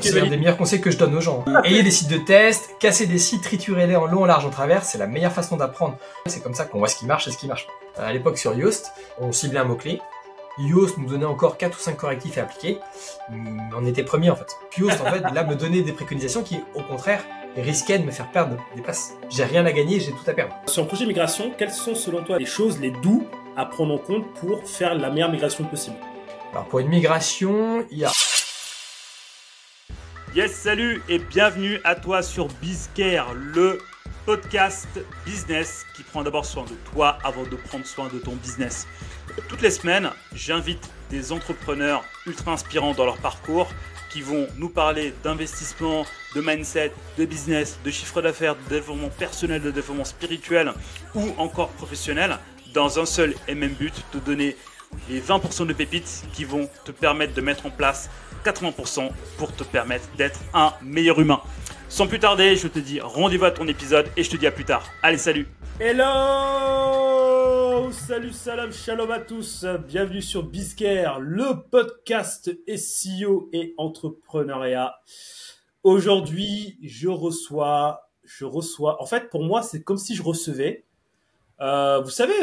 C'est un des meilleurs conseils que je donne aux gens. Ayez des sites de test, cassez des sites, triturez-les en long, en large, en travers, c'est la meilleure façon d'apprendre. C'est comme ça qu'on voit ce qui marche et ce qui marche pas. À l'époque sur Yoast, on ciblait un mot-clé. Yoast nous donnait encore 4 ou 5 correctifs à appliquer. On était premier en fait. Puis Yoast en fait, là me donnait des préconisations qui, au contraire, risquaient de me faire perdre des places. J'ai rien à gagner, j'ai tout à perdre. Sur le projet migration, quelles sont selon toi les choses, les doux à prendre en compte pour faire la meilleure migration possible? Alors pour une migration, il y a... Yes, salut et bienvenue à toi sur BizCare, le podcast business qui prend d'abord soin de toi avant de prendre soin de ton business. Toutes les semaines, j'invite des entrepreneurs ultra inspirants dans leur parcours qui vont nous parler d'investissement, de mindset, de business, de chiffre d'affaires, de développement personnel, de développement spirituel ou encore professionnel dans un seul et même but, te donner les 20% de pépites qui vont te permettre de mettre en place 80% pour te permettre d'être un meilleur humain. Sans plus tarder, je te dis rendez-vous à ton épisode et je te dis à plus tard. Allez, salut! Hello! Salut, salam, shalom à tous. Bienvenue sur BizCare, le podcast SEO et entrepreneuriat. Aujourd'hui, je reçois. En fait, pour moi, c'est comme si je recevais. Vous savez,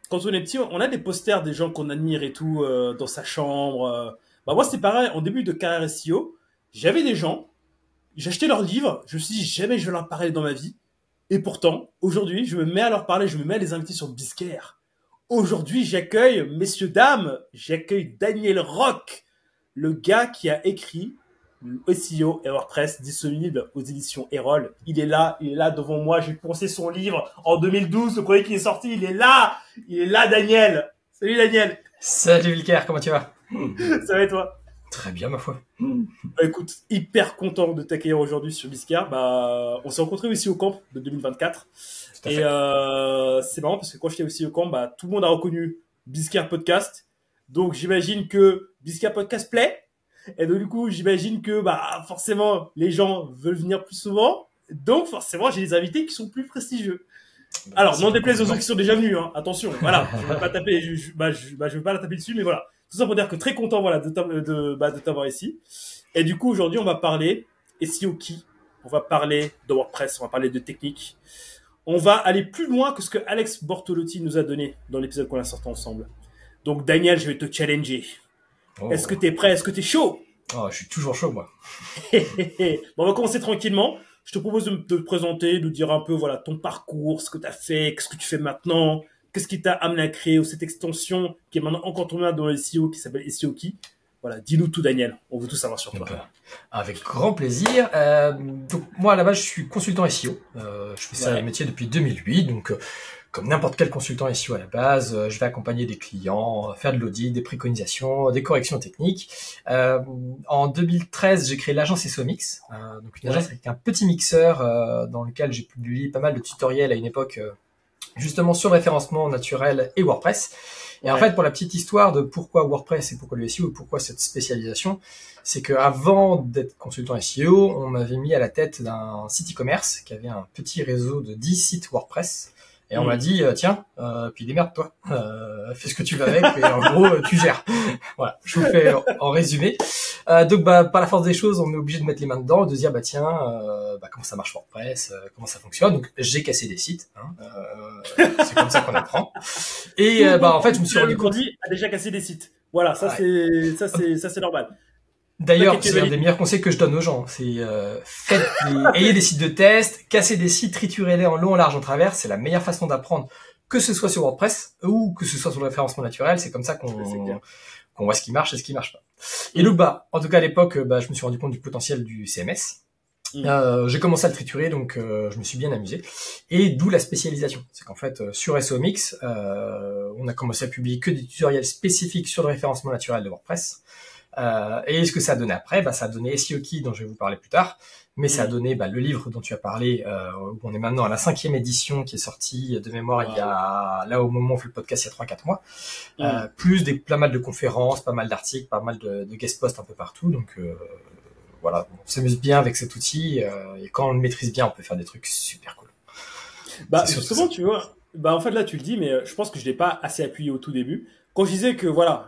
quand on est petit, on a des posters des gens qu'on admire et tout dans sa chambre. Moi, c'est pareil. En début de carrière SEO, j'avais des gens, j'achetais leurs livres, je me suis dit jamais je vais leur parler dans ma vie. Et pourtant, aujourd'hui, je me mets à leur parler, je me mets à les inviter sur BizCare. Aujourd'hui, j'accueille, messieurs, dames, j'accueille Daniel Rock, le gars qui a écrit SEO et WordPress disponible aux éditions Erol. Il est là devant moi. J'ai pensé son livre en 2012, le premier qui est sorti. Il est là, Daniel. Salut Daniel. Salut Vilker, comment tu vas? Ça va et toi? Très bien ma foi. Écoute, hyper content de t'accueillir aujourd'hui sur BizCare. On s'est rencontrés aussi au camp de 2024. Et c'est marrant parce que quand j'étais aussi au camp, tout le monde a reconnu BizCare Podcast. Donc j'imagine que BizCare Podcast plaît. Et donc du coup, j'imagine que forcément les gens veulent venir plus souvent. Donc forcément, j'ai des invités qui sont plus prestigieux. Alors, non déplaise aux autres qui sont déjà venus, hein. Attention, voilà, je veux pas taper, je veux pas la taper dessus, mais voilà. Tout ça pour dire que très content, voilà, de t'avoir ici. Et du coup, aujourd'hui, on va parler SEO Key. On va parler de WordPress, on va parler de technique. On va aller plus loin que ce que Alex Bortolotti nous a donné dans l'épisode qu'on a sorti ensemble. Donc, Daniel, je vais te challenger. Oh. Est-ce que t'es prêt? Est-ce que t'es chaud? Oh, je suis toujours chaud, moi. On va commencer tranquillement. Je te propose de te présenter, de dire un peu, voilà, ton parcours, ce que tu as fait, qu'est-ce que tu fais maintenant, qu'est-ce qui t'a amené à créer cette extension qui est maintenant incontournable dans le SEO qui s'appelle SEO Key. Voilà, dis-nous tout, Daniel. On veut tout savoir sur toi. Avec grand plaisir. Donc, moi, à la base, je suis consultant SEO. Je fais ça métier depuis 2008. Donc, comme n'importe quel consultant SEO à la base, je vais accompagner des clients, faire de l'audit, des préconisations, des corrections techniques. En 2013, j'ai créé l'agence SEO Mix, donc une agence avec un petit mixeur dans lequel j'ai publié pas mal de tutoriels à une époque justement sur le référencement naturel et WordPress. Et en fait, pour la petite histoire de pourquoi WordPress et pourquoi le SEO et pourquoi cette spécialisation, c'est que avant d'être consultant SEO, on m'avait mis à la tête d'un site e-commerce qui avait un petit réseau de 10 sites WordPress. Et on m'a dit, tiens, puis démerde-toi, fais ce que tu veux avec, et en gros, tu gères. Voilà, je vous fais en résumé. Donc, par la force des choses, on est obligé de mettre les mains dedans, de dire, comment ça marche WordPress, comment ça fonctionne. Donc, j'ai cassé des sites, c'est comme ça qu'on apprend. Et en fait, je me suis rendu compte. A déjà cassé des sites. Voilà, ça c'est normal. D'ailleurs, c'est un des meilleurs conseils que je donne aux gens. C'est ayez des sites de test, cassez des sites, triturez-les en long, en large, en travers. C'est la meilleure façon d'apprendre, que ce soit sur WordPress ou que ce soit sur le référencement naturel. C'est comme ça qu'on voit ce qui marche et ce qui marche pas. Et donc, en tout cas à l'époque, je me suis rendu compte du potentiel du CMS. J'ai commencé à le triturer, donc je me suis bien amusé. Et d'où la spécialisation. C'est qu'en fait, sur SEO Mix, on a commencé à publier que des tutoriels spécifiques sur le référencement naturel de WordPress. Et ce que ça a donné après, ça a donné SEO Key dont je vais vous parler plus tard, mais ça a donné le livre dont tu as parlé, où on est maintenant à la 5e édition qui est sortie de mémoire il y a, là au moment où on fait le podcast, il y a 3-4 mois, plus pas mal de conférences, pas mal d'articles, pas mal de guest posts un peu partout, donc voilà, on s'amuse bien avec cet outil, et quand on le maîtrise bien, on peut faire des trucs super cool. Justement, tu vois, en fait là tu le dis, mais je pense que je l'ai pas assez appuyé au tout début. quand je disais que voilà,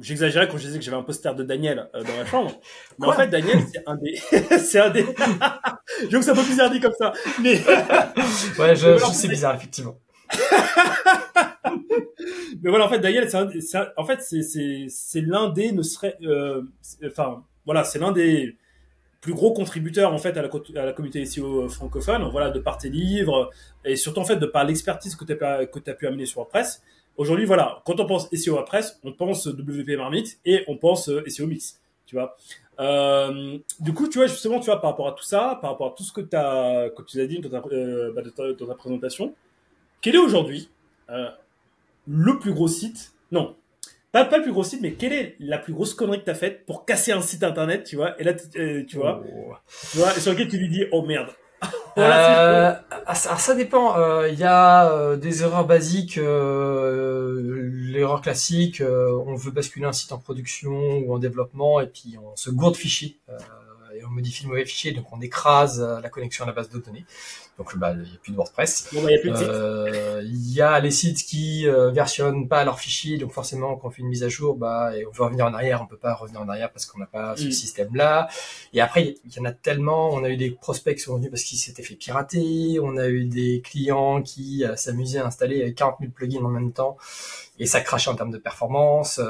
j'exagérais quand je disais que j'avais un poster de Daniel dans ma chambre, mais en fait Daniel c'est un des, c'est un des, je trouve que c'est un peu bizarre dit comme ça, mais ouais, je c'est bizarre effectivement. Mais voilà, en fait, Daniel, en fait, c'est l'un des, enfin, voilà, c'est l'un des plus gros contributeurs en fait à la communauté SEO francophone. Voilà, de par tes livres et surtout en fait de par l'expertise que t'as pu amener sur WordPress. Aujourd'hui, voilà, quand on pense SEO WordPress, on pense WP Marmite et on pense SEO Mix, tu vois. Du coup, tu vois, justement, tu vois, par rapport à tout ça, par rapport à tout ce que tu as dit dans ta présentation, quel est aujourd'hui le plus gros site, non, pas le plus gros site, mais quelle est la plus grosse connerie que t'as faite pour casser un site internet, tu vois, et là, tu vois, sur lequel tu lui dis, oh merde. Voilà, ça dépend. Il y a des erreurs basiques, l'erreur classique. On veut basculer un site en production ou en développement, et puis on se gourde de fichiers. Et on modifie le mauvais fichier, donc on écrase la connexion à la base de données. Donc il n'y a plus de WordPress. Bon, y a plus de site. Il y a les sites qui versionnent pas leurs fichiers, donc forcément quand on fait une mise à jour, et on veut revenir en arrière, on peut pas revenir en arrière parce qu'on n'a pas ce système-là. Et après il y en a tellement, on a eu des prospects qui sont venus parce qu'ils s'étaient fait pirater, on a eu des clients qui s'amusaient à installer 40 000 plugins en même temps et ça crachait en termes de performance.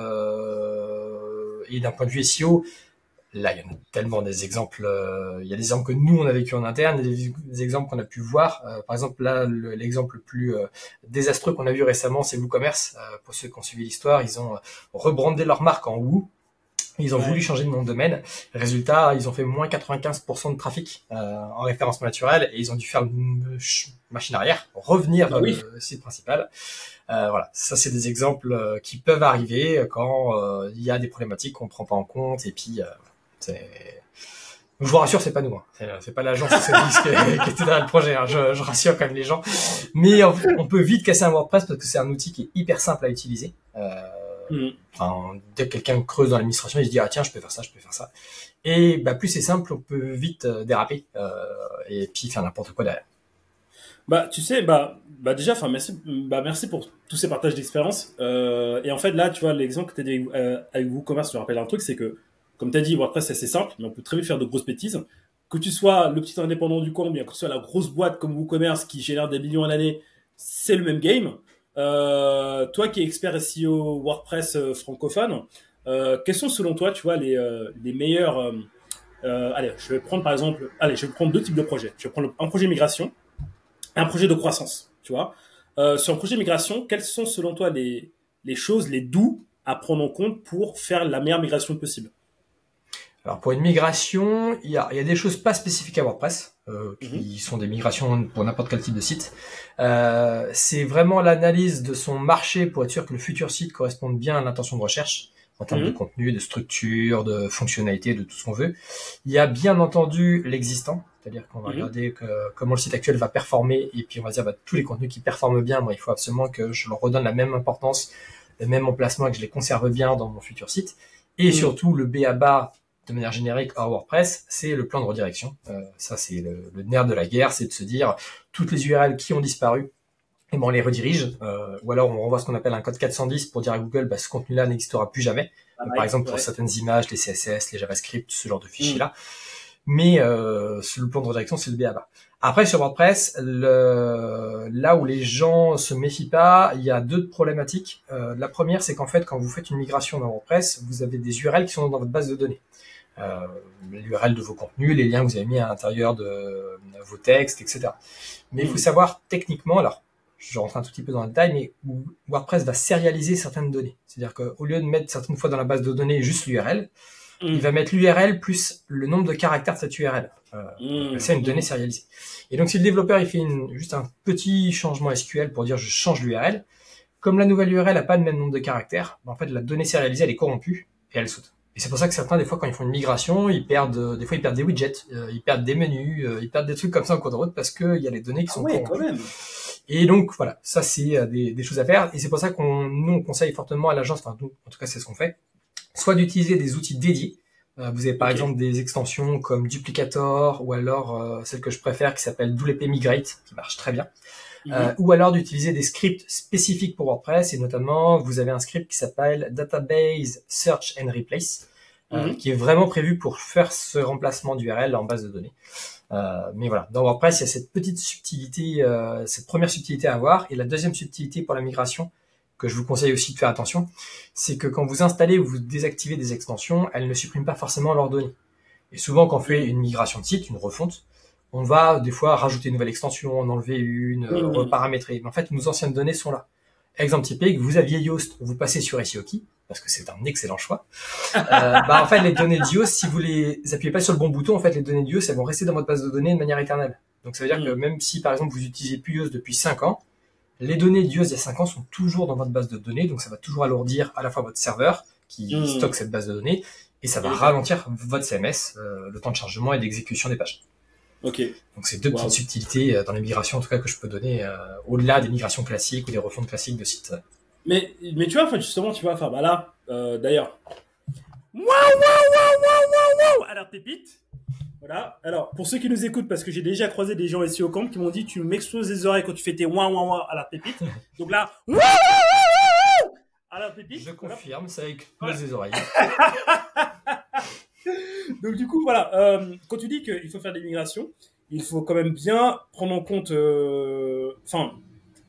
Et d'un point de vue SEO, là, il y en a tellement des exemples. Il y a des exemples que nous, on a vécu en interne, et des exemples qu'on a pu voir. Par exemple, là, l'exemple le plus désastreux qu'on a vu récemment, c'est WooCommerce. Pour ceux qui ont suivi l'histoire, ils ont rebrandé leur marque en Woo. Ils ont voulu changer de nom de domaine. Résultat, ils ont fait moins 95% de trafic en référencement naturel, et ils ont dû faire une machine arrière, revenir dans le site principal. Voilà, ça c'est des exemples qui peuvent arriver quand il y a des problématiques qu'on ne prend pas en compte, et puis... Donc, je vous rassure, c'est pas nous, c'est pas l'agence qui était dans le projet, je rassure quand même les gens. Mais on peut vite casser un WordPress parce que c'est un outil qui est hyper simple à utiliser. Enfin, dès que quelqu'un creuse dans l'administration, il se dit tiens, je peux faire ça. Et plus c'est simple, on peut vite déraper et puis faire n'importe quoi derrière. Tu sais, déjà, enfin merci pour tous ces partages d'expérience. Et en fait là, tu vois, l'exemple que tu as dit avec WooCommerce, je me rappelle un truc, c'est que comme tu as dit, WordPress, c'est assez simple, mais on peut très vite faire de grosses bêtises. Que tu sois le petit indépendant du coin, bien que tu sois la grosse boîte comme WooCommerce qui génère des millions à l'année, c'est le même game. Toi qui es expert SEO WordPress francophone, quels sont selon toi, tu vois, les meilleurs... je vais prendre deux types de projets. Je vais prendre un projet migration et un projet de croissance, tu vois. Sur un projet migration, quels sont selon toi les choses, les doux à prendre en compte pour faire la meilleure migration possible? Alors pour une migration, il y a des choses pas spécifiques à WordPress, qui sont des migrations pour n'importe quel type de site. C'est vraiment l'analyse de son marché pour être sûr que le futur site corresponde bien à l'intention de recherche en termes de contenu, de structure, de fonctionnalité, de tout ce qu'on veut. Il y a bien entendu l'existant, c'est-à-dire qu'on va regarder comment le site actuel va performer, et puis on va dire tous les contenus qui performent bien, il faut absolument que je leur redonne la même importance, le même emplacement et que je les conserve bien dans mon futur site. Et surtout le B.A.-ba de manière générique hors WordPress, c'est le plan de redirection. Ça, c'est le nerf de la guerre, c'est de se dire toutes les URL qui ont disparu, on les redirige, ou alors on renvoie ce qu'on appelle un code 410 pour dire à Google, ce contenu-là n'existera plus jamais. Par exemple, pour certaines images, les CSS, les JavaScript, ce genre de fichiers-là. Mais le plan de redirection, c'est le B.A.-ba. Après, sur WordPress, là où les gens se méfient pas, il y a deux problématiques. La première, c'est qu'en fait, quand vous faites une migration dans WordPress, vous avez des URL qui sont dans votre base de données. L'URL de vos contenus, les liens que vous avez mis à l'intérieur de vos textes, etc. Mais il faut savoir techniquement, alors je rentre un tout petit peu dans le détail, mais WordPress va sérialiser certaines données. C'est-à-dire qu'au lieu de mettre certaines fois dans la base de données juste l'URL, il va mettre l'URL plus le nombre de caractères de cette URL. C'est une donnée sérialisée. Et donc si le développeur il fait juste un petit changement SQL pour dire je change l'URL, comme la nouvelle URL n'a pas le même nombre de caractères, en fait la donnée sérialisée elle est corrompue et elle saute. Et c'est pour ça que certains, des fois, quand ils font une migration, ils perdent des widgets, ils perdent des menus, ils perdent des trucs comme ça en cours de route parce qu'il y a les données qui sont corrompues. Quand même. Et donc, voilà, ça, c'est des choses à faire. Et c'est pour ça qu'on conseille fortement à l'agence, enfin, nous, en tout cas, c'est ce qu'on fait, soit d'utiliser des outils dédiés Vous avez par exemple des extensions comme Duplicator ou alors celle que je préfère qui s'appelle WP Migrate qui marche très bien. Ou alors d'utiliser des scripts spécifiques pour WordPress et notamment vous avez un script qui s'appelle Database Search and Replace qui est vraiment prévu pour faire ce remplacement d'URL en base de données. Mais voilà, dans WordPress, il y a cette petite subtilité, cette première subtilité à avoir. Et la deuxième subtilité pour la migration, que je vous conseille aussi de faire attention, c'est que quand vous installez ou vous désactivez des extensions, elles ne suppriment pas forcément leurs données. Et souvent, quand on fait une migration de site, une refonte, on va des fois rajouter une nouvelle extension, en enlever une, reparamétrer. Mais en fait, nos anciennes données sont là. Exemple typique, vous aviez Yoast, vous passez sur SEO-Key, parce que c'est un excellent choix. En fait, les données de Yoast, si vous les appuyez pas sur le bon bouton, en fait, les données de Yoast, elles vont rester dans votre base de données de manière éternelle. Donc, ça veut dire que même si, par exemple, vous utilisez plus Yoast depuis 5 ans, les données de Yoast il y a 5 ans sont toujours dans votre base de données, donc ça va toujours alourdir à la fois votre serveur, qui stocke cette base de données, et ça va ralentir votre CMS, le temps de chargement et d'exécution des pages. Ok. Donc c'est deux petites subtilités dans les migrations en tout cas que je peux donner au-delà des migrations classiques ou des refontes classiques de sites. Mais tu vois, enfin justement, tu vois, enfin bah là, d'ailleurs. Waouh. Alors pépite. Voilà. Alors pour ceux qui nous écoutent, parce que j'ai déjà croisé des gens ici au camp qui m'ont dit tu m'exploses les oreilles quand tu fais tes waouh à la pépite. Donc là, waouh à la pépite. Je confirme, ça explose les oreilles. Donc du coup, voilà, quand tu dis qu'il faut faire des migrations, il faut quand même bien prendre en compte,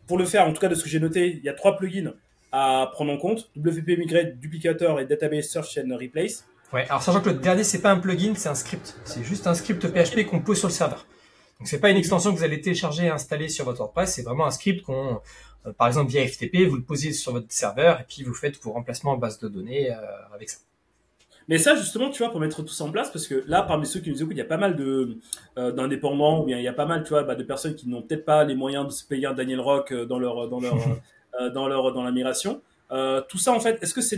pour le faire, en tout cas de ce que j'ai noté, il y a 3 plugins à prendre en compte, WP Migrate, Duplicator et Database Search and Replace. Ouais, alors sachant que le dernier, c'est pas un plugin, c'est un script. C'est juste un script PHP qu'on pose sur le serveur. Donc c'est pas une extension que vous allez télécharger et installer sur votre WordPress, c'est vraiment un script qu'on, par exemple via FTP, vous le posez sur votre serveur et puis vous faites vos remplacements en base de données avec ça. Mais ça, justement, tu vois, pour mettre tout ça en place, parce que là, parmi ceux qui nous écoutent, il y a pas mal d'indépendants, ou bien il y a pas mal, tu vois, de personnes qui n'ont peut-être pas les moyens de se payer un Daniel Rock dans la migration. Tout ça, en fait, est-ce que c'est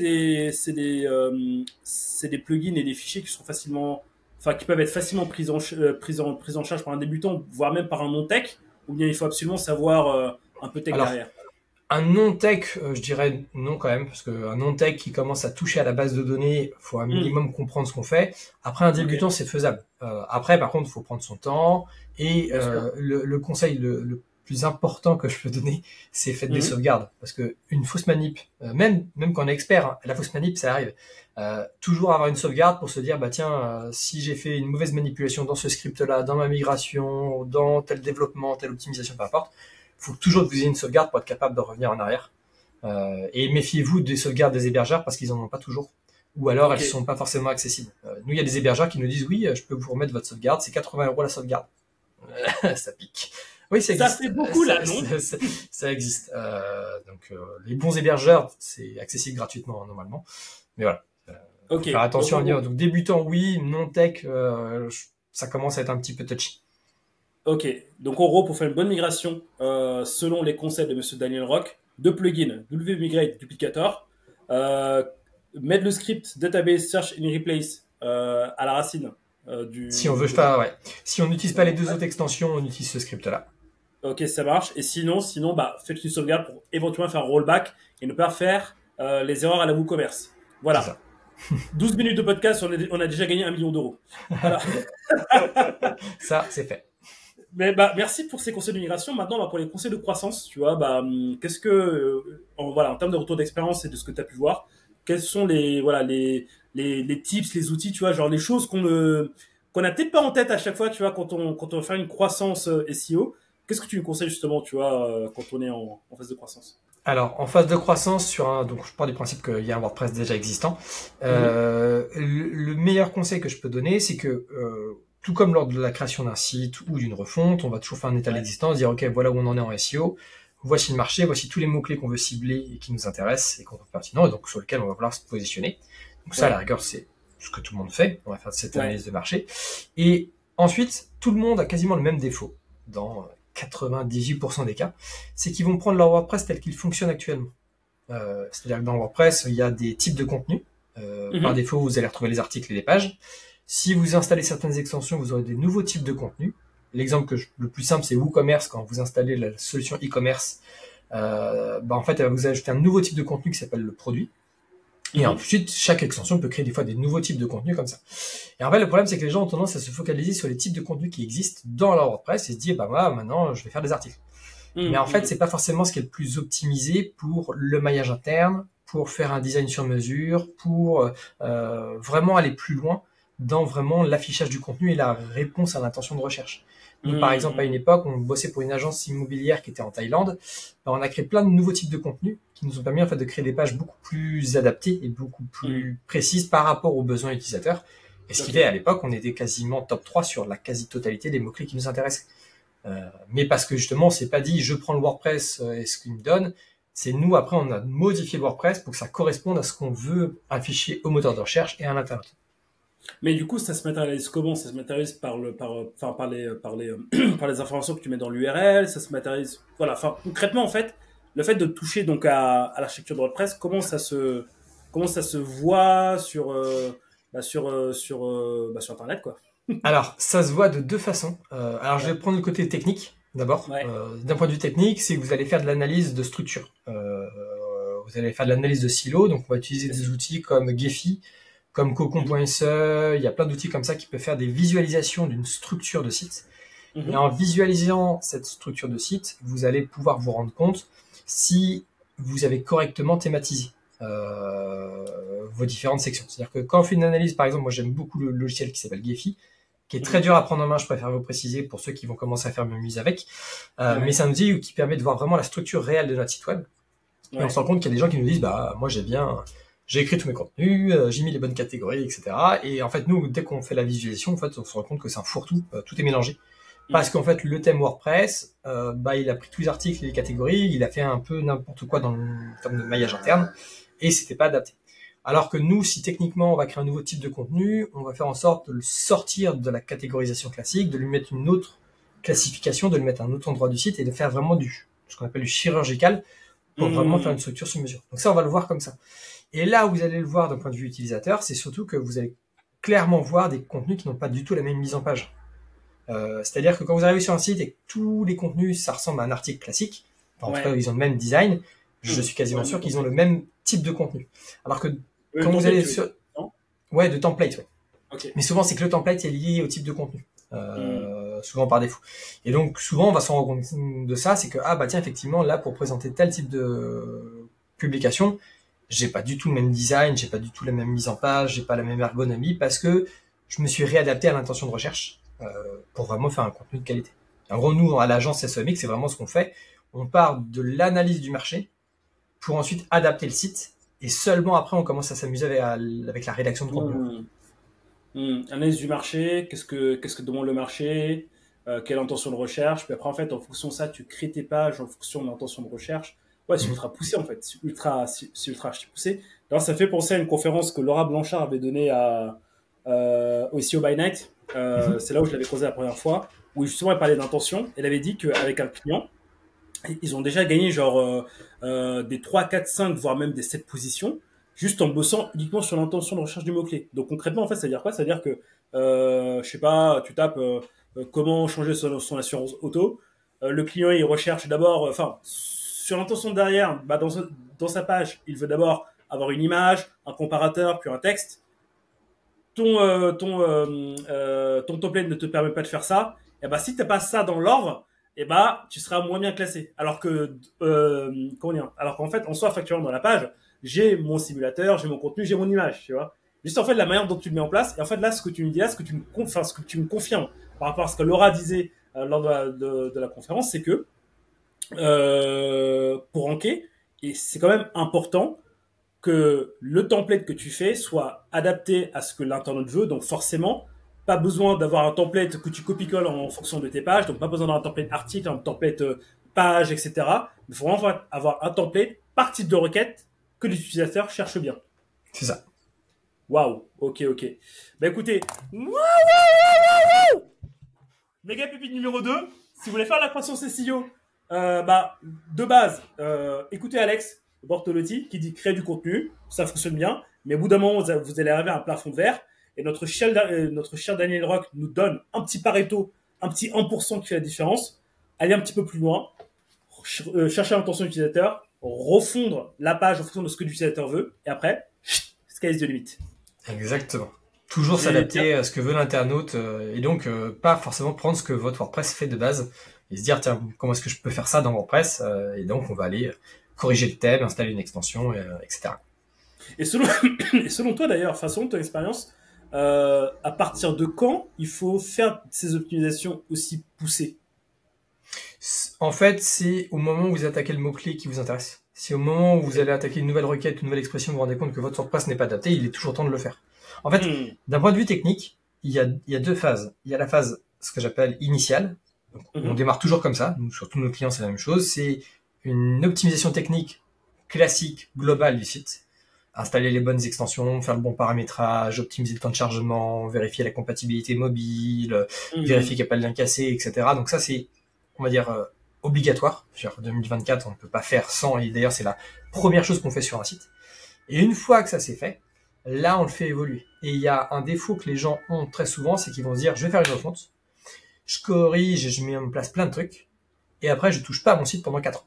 des plugins et des fichiers qui sont qui peuvent être facilement pris en charge par un débutant, voire même par un non-tech, ou bien il faut absolument savoir un peu tech derrière? Un non-tech, je dirais non quand même, parce qu'un non-tech qui commence à toucher à la base de données, faut un minimum comprendre ce qu'on fait. Après, un débutant, c'est faisable. Après, par contre, il faut prendre son temps. Et le conseil le plus important que je peux donner, c'est faites des sauvegardes. Parce que une fausse manip, même quand on est expert, hein, la fausse manip, ça arrive. Toujours avoir une sauvegarde pour se dire, si j'ai fait une mauvaise manipulation dans ce script-là, dans ma migration, dans tel développement, telle optimisation, peu importe, faut toujours que vous ayez une sauvegarde pour être capable de revenir en arrière. Et méfiez-vous des sauvegardes des hébergeurs parce qu'ils en ont pas toujours. Ou alors elles sont pas forcément accessibles. Nous, il y a des hébergeurs qui nous disent oui, je peux vous remettre votre sauvegarde, c'est 80 € la sauvegarde. Ça pique. Oui, ça existe. Ça fait beaucoup là, non? Ça existe. Donc les bons hébergeurs, c'est accessible gratuitement normalement. Mais voilà. Faire attention à dire. Donc débutant, oui, non tech, ça commence à être un petit peu touchy. Ok, donc en gros, pour faire une bonne migration, selon les conseils de Monsieur Daniel Rock, 2 plugins, WP Migrate, Duplicator, mettre le script Database Search and Replace à la racine Si on veut faire, ouais. Si on n'utilise pas les 2 autres extensions, on utilise ce script-là. Ok, ça marche. Et sinon, faites une sauvegarde pour éventuellement faire un rollback et ne pas faire les erreurs à la WooCommerce. Voilà. C'est ça. 12 minutes de podcast, on a déjà gagné 1 million d'euros. Voilà. Ça, c'est fait. Mais merci pour ces conseils de migration. Maintenant, pour les conseils de croissance, tu vois, qu'est-ce que, en termes de retour d'expérience et de ce que tu as pu voir, quels sont les tips, les outils, tu vois, genre les choses qu'on n'a peut-être pas en tête à chaque fois, tu vois, quand on fait une croissance SEO. Qu'est-ce que tu nous conseilles justement, tu vois, quand on est en phase de croissance? Alors, en phase de croissance, donc je pars du principe qu'il y a un WordPress déjà existant. Le meilleur conseil que je peux donner, c'est que tout comme lors de la création d'un site ou d'une refonte, on va toujours faire un état d'existence, dire ok, voilà où on en est en SEO, voici le marché, voici tous les mots-clés qu'on veut cibler et qui nous intéressent et qu'on trouve pertinents et donc sur lesquels on va vouloir se positionner. Donc ça, à la rigueur, c'est ce que tout le monde fait. On va faire cette analyse de marché. Et ensuite, tout le monde a quasiment le même défaut dans 98% des cas, c'est qu'ils vont prendre leur WordPress tel qu'il fonctionne actuellement. C'est-à-dire que dans WordPress, il y a des types de contenus. Par défaut, vous allez retrouver les articles et les pages. Si vous installez certaines extensions, vous aurez des nouveaux types de contenus. L'exemple le plus simple, c'est WooCommerce. Quand vous installez la solution e-commerce, en fait, elle va vous ajouter un nouveau type de contenu qui s'appelle le produit. Et ensuite, chaque extension peut créer des fois des nouveaux types de contenus comme ça. Et en fait, le problème, c'est que les gens ont tendance à se focaliser sur les types de contenus qui existent dans leur WordPress et se dire, bah, moi, maintenant, je vais faire des articles. Mais en fait, c'est pas forcément ce qui est le plus optimisé pour le maillage interne, pour faire un design sur mesure, pour vraiment aller plus loin dans vraiment l'affichage du contenu et la réponse à l'intention de recherche. Nous, par exemple, à une époque, on bossait pour une agence immobilière qui était en Thaïlande. On a créé plein de nouveaux types de contenus qui nous ont permis en fait de créer des pages beaucoup plus adaptées et beaucoup plus précises par rapport aux besoins utilisateurs. Et ce qui fait, à l'époque, on était quasiment top 3 sur la quasi-totalité des mots-clés qui nous intéressaient. Mais parce que justement, on s'est pas dit, je prends le WordPress et ce qu'il me donne. C'est nous, après, on a modifié le WordPress pour que ça corresponde à ce qu'on veut afficher au moteur de recherche et à l'internaute. Mais du coup, ça se matérialise comment? Ça se matérialise par les informations que tu mets dans l'URL, ça se matérialise, voilà. Enfin, concrètement, en fait, le fait de toucher donc à l'architecture de WordPress, comment ça se voit sur Internet, quoi. Alors, ça se voit de deux façons. Alors, je vais prendre le côté technique d'abord. Ouais. D'un point de vue technique, c'est que vous allez faire de l'analyse de structure. Vous allez faire de l'analyse de silos, donc on va utiliser des outils comme Gephi, comme Cocon.se. Il y a plein d'outils comme ça qui peuvent faire des visualisations d'une structure de site. Et en visualisant cette structure de site, vous allez pouvoir vous rendre compte si vous avez correctement thématisé vos différentes sections. C'est-à-dire que quand on fait une analyse, par exemple, moi j'aime beaucoup le logiciel qui s'appelle Gephi, qui est très dur à prendre en main, je préfère vous préciser pour ceux qui vont commencer à faire mise avec. Mais c'est un outil qui permet de voir vraiment la structure réelle de notre site web. Et on se rend compte qu'il y a des gens qui nous disent, bah moi j'ai écrit tous mes contenus, j'ai mis les bonnes catégories, etc. Et en fait, nous, dès qu'on fait la visualisation, en fait, on se rend compte que c'est un fourre-tout, tout est mélangé. Parce qu'en fait, le thème WordPress, il a pris tous les articles et les catégories, il a fait un peu n'importe quoi dans le terme de maillage interne, et c'était pas adapté. Alors que nous, si techniquement on va créer un nouveau type de contenu, on va faire en sorte de le sortir de la catégorisation classique, de lui mettre une autre classification, de le mettre à un autre endroit du site et de faire vraiment ce qu'on appelle du chirurgical pour vraiment faire une structure sur mesure. Donc ça, on va le voir comme ça. Et là où vous allez le voir d'un point de vue utilisateur, c'est surtout que vous allez clairement voir des contenus qui n'ont pas du tout la même mise en page. C'est-à-dire que quand vous arrivez sur un site et que tous les contenus, ça ressemble à un article classique, en tout cas, ils ont le même design, je suis quasiment sûr qu'ils ont le même type de contenu. Alors que quand vous allez sur... de template, Okay. Mais souvent, c'est que le template est lié au type de contenu. Souvent par défaut. Et donc, souvent, on va se rendre compte de ça, c'est que, tiens, effectivement, là, pour présenter tel type de publication, j'ai pas du tout le même design, j'ai pas du tout la même mise en page, j'ai pas la même ergonomie, parce que je me suis réadapté à l'intention de recherche pour vraiment faire un contenu de qualité. En gros, nous, à l'agence SEMX, c'est vraiment ce qu'on fait. On part de l'analyse du marché pour ensuite adapter le site, et seulement après, on commence à s'amuser avec la rédaction de contenu. Analyse du marché, qu'est-ce que demande le marché, quelle intention de recherche, puis après en fait en fonction de ça tu crées tes pages en fonction de l'intention de recherche. Ouais, c'est ultra poussé en fait, c'est ultra poussé. Alors ça fait penser à une conférence que Laura Blanchard avait donnée au SEO by Night. C'est là où je l'avais causé la première fois, où justement elle parlait d'intention. Elle avait dit qu'avec un client, ils ont déjà gagné genre des 3, 4, 5, voire même des 7 positions, juste en bossant uniquement sur l'intention de recherche du mot-clé. Donc concrètement, en fait, ça veut dire quoi? Ça veut dire que, je sais pas, tu tapes comment changer son assurance auto. Le client, il recherche d'abord, sur l'intention derrière, dans sa page, il veut d'abord avoir une image, un comparateur, puis un texte. Ton template ne te permet pas de faire ça. Et si tu n'as pas ça dans l'ordre, tu seras moins bien classé. Alors qu'en fait, en soi, factuellement dans la page, j'ai mon simulateur, j'ai mon contenu, j'ai mon image, tu vois. Juste en fait, la manière dont tu le mets en place, et en fait là, ce que tu me dis là, ce que tu me confirmes par rapport à ce que Laura disait lors de la conférence, c'est que pour ranker, et c'est quand même important que le template que tu fais soit adapté à ce que l'internaute veut. Donc forcément, pas besoin d'avoir un template que tu copie-colles en fonction de tes pages. Donc pas besoin d'avoir un template article, un template page, etc. Il faut vraiment avoir un template par type de requête que les utilisateurs cherchent bien. C'est ça. Waouh, ok. Écoutez, méga pépite numéro 2, si vous voulez faire la croissance SEO, de base, écoutez Alex Bortolotti qui dit créer du contenu, ça fonctionne bien, mais au bout d'un moment, vous allez arriver à un plafond de verre, et notre cher Daniel Rock nous donne un petit Pareto, un petit 1% qui fait la différence. Allez un petit peu plus loin, chercher l'intention utilisateur, refondre la page en fonction de ce que l'utilisateur veut, et après, sky's the limit. Exactement. Toujours s'adapter à ce que veut l'internaute et donc pas forcément prendre ce que votre WordPress fait de base et se dire tiens comment est-ce que je peux faire ça dans WordPress et donc on va aller corriger le thème, installer une extension, etc. Et selon toi d'ailleurs, enfin selon ton expérience, à partir de quand il faut faire ces optimisations aussi poussées? En fait, c'est au moment où vous attaquez le mot-clé qui vous intéresse. Si au moment où vous allez attaquer une nouvelle requête, une nouvelle expression, vous vous rendez compte que votre WordPress n'est pas adapté, il est toujours temps de le faire. En fait, d'un point de vue technique, il y a deux phases. Il y a la phase, ce que j'appelle initiale. Donc, on démarre toujours comme ça. Nous, sur tous nos clients, c'est la même chose. C'est une optimisation technique classique, globale du site. Installer les bonnes extensions, faire le bon paramétrage, optimiser le temps de chargement, vérifier la compatibilité mobile, vérifier qu'il n'y a pas de lien cassé, etc. Donc ça, c'est, on va dire, obligatoire. Sur 2024, on ne peut pas faire sans. Et d'ailleurs, c'est la première chose qu'on fait sur un site. Et une fois que ça c'est fait, là, on le fait évoluer. Et il y a un défaut que les gens ont très souvent, c'est qu'ils vont se dire, je vais faire une refonte, je corrige, je mets en place plein de trucs, et après, je touche pas à mon site pendant 4 ans.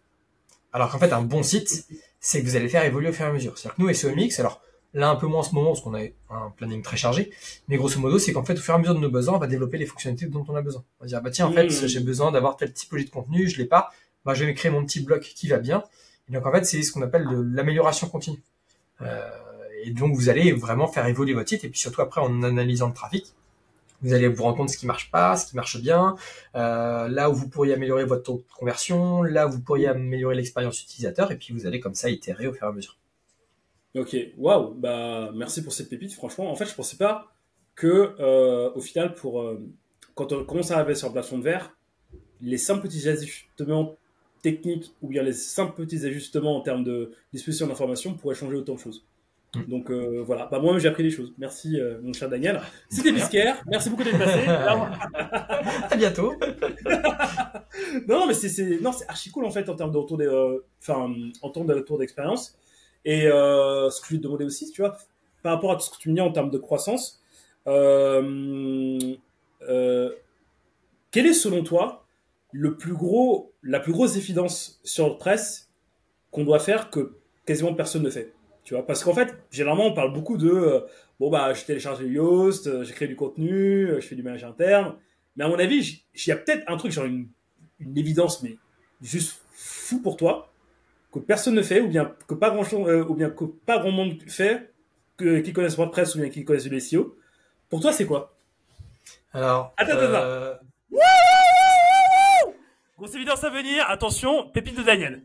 Alors qu'en fait, un bon site, c'est que vous allez faire évoluer au fur et à mesure. C'est-à-dire que nous, SEOMX, alors là, un peu moins en ce moment, parce qu'on a un planning très chargé, mais grosso modo, c'est qu'en fait, au fur et à mesure de nos besoins, on va développer les fonctionnalités dont on a besoin. On va dire, bah tiens, en fait, j'ai besoin d'avoir telle typologie de contenu, je l'ai pas, bah je vais créer mon petit bloc qui va bien. Et donc, en fait, c'est ce qu'on appelle l'amélioration continue. Et donc, vous allez vraiment faire évoluer votre site. Et puis surtout, après, en analysant le trafic, vous allez vous rendre compte de ce qui marche pas, ce qui marche bien, là où vous pourriez améliorer votre taux de conversion, là où vous pourriez améliorer l'expérience utilisateur. Et puis, vous allez comme ça itérer au fur et à mesure. Ok, waouh, bah merci pour cette pépite. Franchement, en fait, je pensais pas que, au final, quand on commence à arriver sur la plateforme de verre, les simples petits ajustements techniques ou bien les simples petits ajustements en termes de disposition d'information pourraient changer autant de choses. Donc voilà, bah moi-même j'ai appris des choses. Merci mon cher Daniel. C'était Bisquaire, merci beaucoup d'être passé. À bientôt. Non mais c'est archi cool en fait en termes de retour en termes de retour d'expérience. Et ce que je vais te demander aussi, tu vois, par rapport à tout ce que tu me dis en termes de croissance, quelle est selon toi la plus grosse évidence sur WordPress qu'on doit faire que quasiment personne ne fait? Tu vois, parce qu'en fait, généralement, on parle beaucoup de je télécharge Yoast, j'ai créé du contenu, je fais du management interne. Mais à mon avis, il y a peut-être un truc, genre une évidence, mais juste fou pour toi, que personne ne fait, ou bien que pas grand monde fait, qui connaissent WordPress ou bien qui connaissent le SEO. Pour toi, c'est quoi? Alors, attends. Grosse évidence à venir, attention, pépite de Daniel.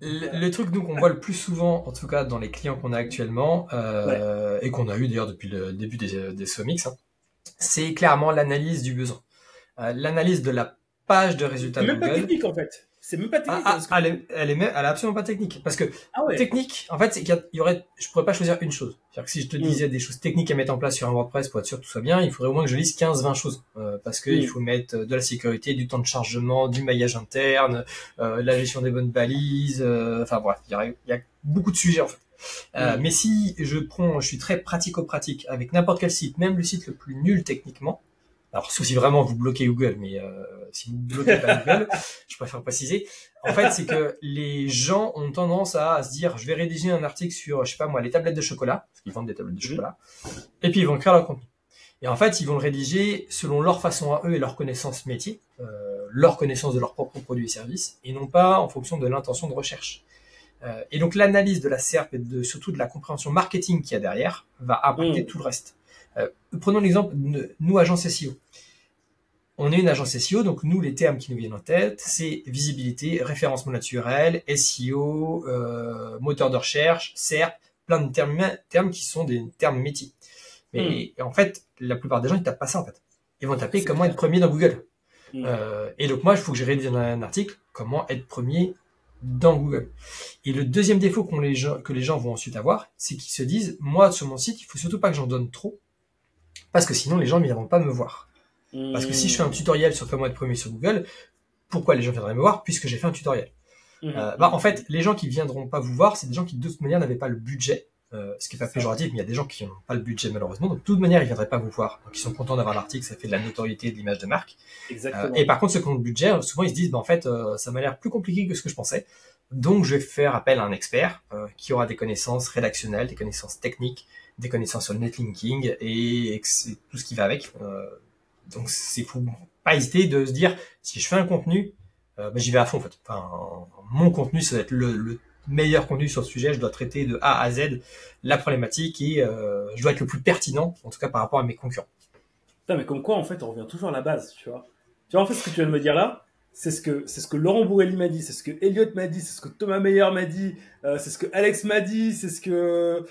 Le truc nous qu'on voit le plus souvent, en tout cas dans les clients qu'on a actuellement, et qu'on a eu d'ailleurs depuis le début des SEOMX, c'est clairement l'analyse du besoin. L'analyse de la page de résultats de Google. C'est même pas technique en fait. C'est même pas technique. Elle est absolument pas technique. Parce que technique, en fait, c'est je pourrais pas choisir une chose. C'est-à-dire que si je te disais des choses techniques à mettre en place sur un WordPress pour être sûr que tout soit bien, il faudrait au moins que je lise 15-20 choses. Parce que il faut mettre de la sécurité, du temps de chargement, du maillage interne, la gestion des bonnes balises, enfin bref, il y a beaucoup de sujets en fait. Mais si je suis très pratico-pratique avec n'importe quel site, même le site le plus nul techniquement, alors sauf si vraiment vous bloquez Google, mais si vous bloquez pas Google, je préfère préciser. En fait, c'est que les gens ont tendance à se dire, je vais rédiger un article sur, je sais pas moi, les tablettes de chocolat, parce qu'ils vendent des tablettes de chocolat, et puis ils vont écrire leur contenu. Et en fait, ils vont le rédiger selon leur façon à eux et leur connaissance métier, leur connaissance de leurs propres produits et services, et non pas en fonction de l'intention de recherche. Et donc l'analyse de la SERP et surtout de la compréhension marketing qu'il y a derrière va impacter tout le reste. Prenons l'exemple de nous, agence SEO. On est une agence SEO, donc nous, les termes qui nous viennent en tête, c'est visibilité, référencement naturel, SEO, moteur de recherche, SERP, plein de termes qui sont des termes métiers. Mais en fait, la plupart des gens, ils tapent pas ça en fait. Ils vont taper comment être premier dans Google. Et donc moi, il faut que je rédige un article, comment être premier dans Google. Et le deuxième défaut que les gens vont ensuite avoir, c'est qu'ils se disent, moi, sur mon site, il faut surtout pas que j'en donne trop, parce que sinon, les gens ne viendront pas me voir. Parce que si je fais un tutoriel sur comment être premier sur Google, pourquoi les gens viendraient me voir? Puisque j'ai fait un tutoriel. En fait, les gens qui viendront pas vous voir, c'est des gens qui, de toute manière, n'avaient pas le budget. Ce qui est pas péjoratif, mais il y a des gens qui n'ont pas le budget, malheureusement. Donc, de toute manière, ils viendraient pas vous voir. Donc, ils sont contents d'avoir l'article, ça fait de la notoriété, de l'image de marque. Exactement. Et par contre, ceux qui ont le budget, souvent, ils se disent, en fait, ça m'a l'air plus compliqué que ce que je pensais. Donc, je vais faire appel à un expert qui aura des connaissances rédactionnelles, des connaissances techniques, des connaissances sur le netlinking et c'est tout ce qui va avec. Donc, faut pas hésiter de se dire, si je fais un contenu, j'y vais à fond en fait. Enfin, mon contenu, ça va être le meilleur contenu sur le sujet. Je dois traiter de A à Z la problématique et je dois être le plus pertinent, en tout cas par rapport à mes concurrents. Putain, mais comme quoi, en fait, on revient toujours à la base, tu vois. Tu vois, en fait, ce que tu viens de me dire là, c'est ce que Laurent Bourrelli m'a dit, c'est ce que Elliot m'a dit, c'est ce que Thomas Meyer m'a dit, c'est ce que Alex m'a dit, c'est ce que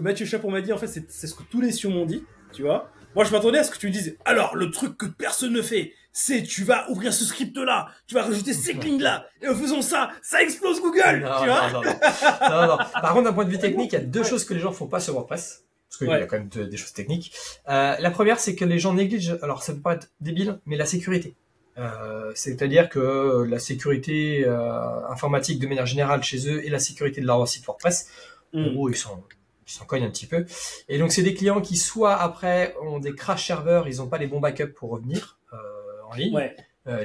Mathieu Chapon m'a dit. En fait, c'est ce que tous les sioux m'ont dit, tu vois. Moi, je m'attendais à ce que tu me dises. Alors, le truc que personne ne fait, c'est tu vas ouvrir ce script-là, tu vas rajouter ces lignes-là, et en faisant ça, ça explose Google, Non, tu vois. non. Par contre, d'un point de vue technique, il y a deux choses que les gens font pas sur WordPress. Parce qu'il y a quand même des choses techniques. La première, c'est que les gens négligent, alors ça peut paraître débile, mais la sécurité. C'est-à-dire que la sécurité informatique de manière générale chez eux et la sécurité de leur site WordPress, en gros, ils s'en cognent un petit peu. Et donc, c'est des clients qui soit après ont des crash serveurs, ils n'ont pas les bons backups pour revenir en ligne. Ouais.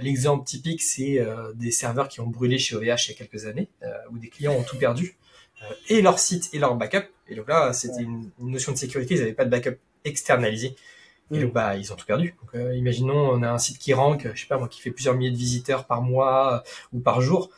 L'exemple typique, c'est des serveurs qui ont brûlé chez OVH il y a quelques années, où des clients ont tout perdu, et leur site et leur backup. Et donc là, c'était une notion de sécurité, ils n'avaient pas de backup externalisé. Et donc, ils ont tout perdu. Donc, imaginons, on a un site qui rank, je sais pas moi, qui fait plusieurs milliers de visiteurs par mois ou par jour.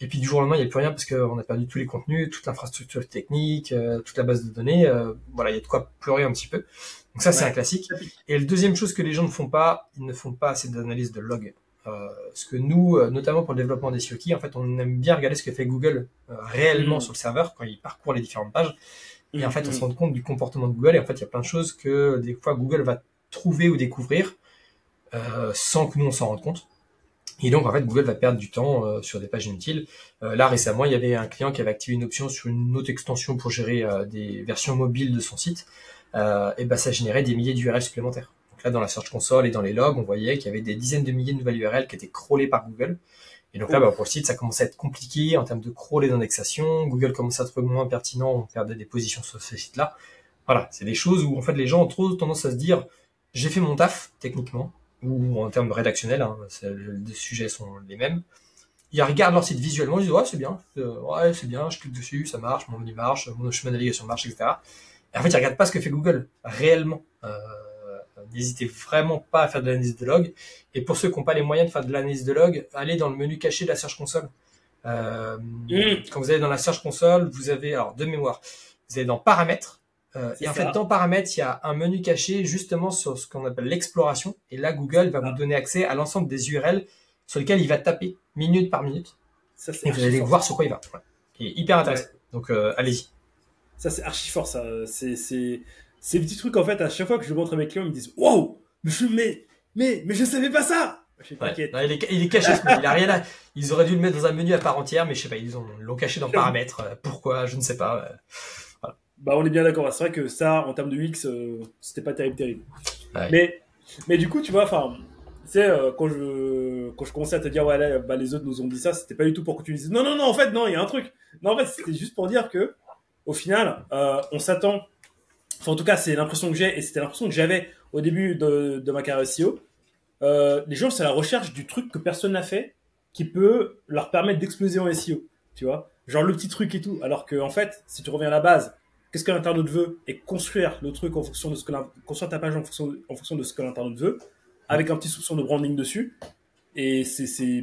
Et puis, du jour au lendemain, il n'y a plus rien parce qu'on a perdu tous les contenus, toute l'infrastructure technique, toute la base de données. Voilà, il y a de quoi pleurer un petit peu. Donc ça, c'est un classique. Et la deuxième chose que les gens ne font pas, ils ne font pas assez d'analyse de log. Parce que nous, notamment pour le développement des SEO keys, en fait, on aime bien regarder ce que fait Google réellement sur le serveur quand il parcourt les différentes pages. Et en fait, on se rend compte du comportement de Google. Et en fait, il y a plein de choses que des fois Google va trouver ou découvrir sans que nous on s'en rende compte. Et donc, en fait, Google va perdre du temps sur des pages inutiles. Là, récemment, il y avait un client qui avait activé une option sur une autre extension pour gérer des versions mobiles de son site. Et ben, ça générait des milliers d'URL supplémentaires. Donc là, dans la Search Console et dans les logs, on voyait qu'il y avait des dizaines de milliers de nouvelles URL qui étaient crawlées par Google. Et donc là, pour le site, ça commençait à être compliqué en termes de crawl et d'indexation. Google commence à être moins pertinent, on perdait des positions sur ce site-là. Voilà, c'est des choses où en fait les gens ont trop tendance à se dire j'ai fait mon taf techniquement ou en termes rédactionnels, les sujets sont les mêmes. Ils regardent leur site visuellement, ils disent ouais c'est bien, je clique dessus, ça marche, mon menu marche, mon chemin de navigation marche, etc. Et en fait ils regardent pas ce que fait Google réellement. N'hésitez vraiment pas à faire de l'analyse de log. Et pour ceux qui n'ont pas les moyens de faire de l'analyse de log, allez dans le menu caché de la Search Console. Quand vous allez dans la Search Console, vous avez, alors de mémoire, vous allez dans Paramètres. Et en fait, dans Paramètres, il y a un menu caché justement sur ce qu'on appelle l'exploration. Et là, Google va vous donner accès à l'ensemble des URL sur lesquelles il va taper minute par minute. Ça, et vous allez voir sur quoi il va. Ouais. Et hyper intéressant. Donc, allez-y. Ça, c'est archi fort, ça. Ces petits trucs, en fait, à chaque fois que je montre à mes clients, ils me disent waouh, mais je savais pas ça. Ouais. Non, il est caché ce menu. Il a rien à... Ils auraient dû le mettre dans un menu à part entière, mais je sais pas, ils l'ont caché dans Paramètres. Pourquoi? Je ne sais pas. Voilà. Bah, on est bien d'accord. C'est vrai que ça, en termes de UX, c'était pas terrible. Ouais. Mais du coup, tu vois, enfin, tu sais, quand je commençais à te dire ouais, là, bah, les autres nous ont dit ça, c'était pas du tout pour que tu dises non, en fait, non, il y a un truc. Non, en fait, c'était juste pour dire que, au final, on s'attend. Enfin, en tout cas, c'est l'impression que j'ai, et c'était l'impression que j'avais au début de ma carrière SEO. Les gens, c'est la recherche du truc que personne n'a fait, qui peut leur permettre d'exploser en SEO, tu vois. Genre le petit truc et tout. Alors que, en fait, si tu reviens à la base, qu'est-ce que l'internaute veut, et construire le truc en fonction de ce que construire ta page en fonction de ce que l'internaute veut, avec un petit soupçon de branding dessus. Et c'est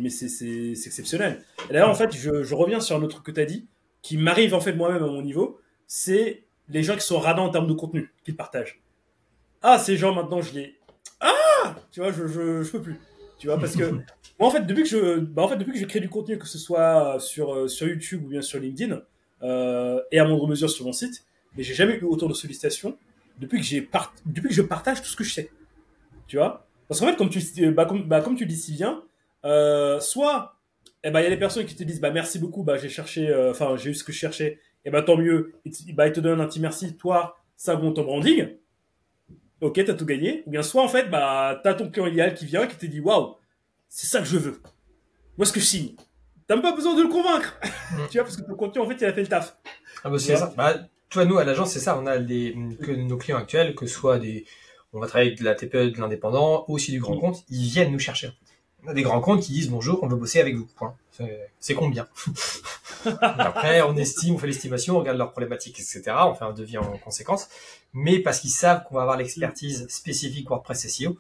exceptionnel. Et d'ailleurs, en fait, je reviens sur un autre truc que tu as dit, qui m'arrive en fait moi-même à mon niveau, c'est les gens qui sont radins en termes de contenu qu'ils partagent. Ah, ces gens maintenant je les tu vois, je peux plus. Tu vois, parce que moi en fait depuis que je crée du contenu, que ce soit sur YouTube ou bien sur LinkedIn, et à moindre mesure sur mon site, mais j'ai jamais eu autant de sollicitations depuis que je partage tout ce que je sais. Tu vois, parce qu'en fait comme tu dis si bien, soit il y a des personnes qui te disent merci beaucoup, j'ai cherché, j'ai eu ce que je cherchais, et tant mieux, ils te donnent un petit merci, toi ça augmente ton branding. Ok, t'as tout gagné. Ou bien soit en fait, t'as ton client idéal qui vient et qui te dit waouh, c'est ça que je veux. Moi, ce que je signe. T'as même pas besoin de le convaincre. Tu vois, parce que ton contenu en fait, il a fait le taf. Ah c'est ça. Toi, nous à l'agence, c'est ça. On a que nos clients actuels, que ce soit on va travailler avec de la TPE, de l'indépendant, ou aussi du grand compte, ils viennent nous chercher. On a des grands comptes qui disent bonjour, on veut bosser avec vous. Point. C'est combien? Après, on estime, on fait l'estimation, on regarde leurs problématiques, etc. On fait un devis en conséquence. Mais parce qu'ils savent qu'on va avoir l'expertise spécifique WordPress SEO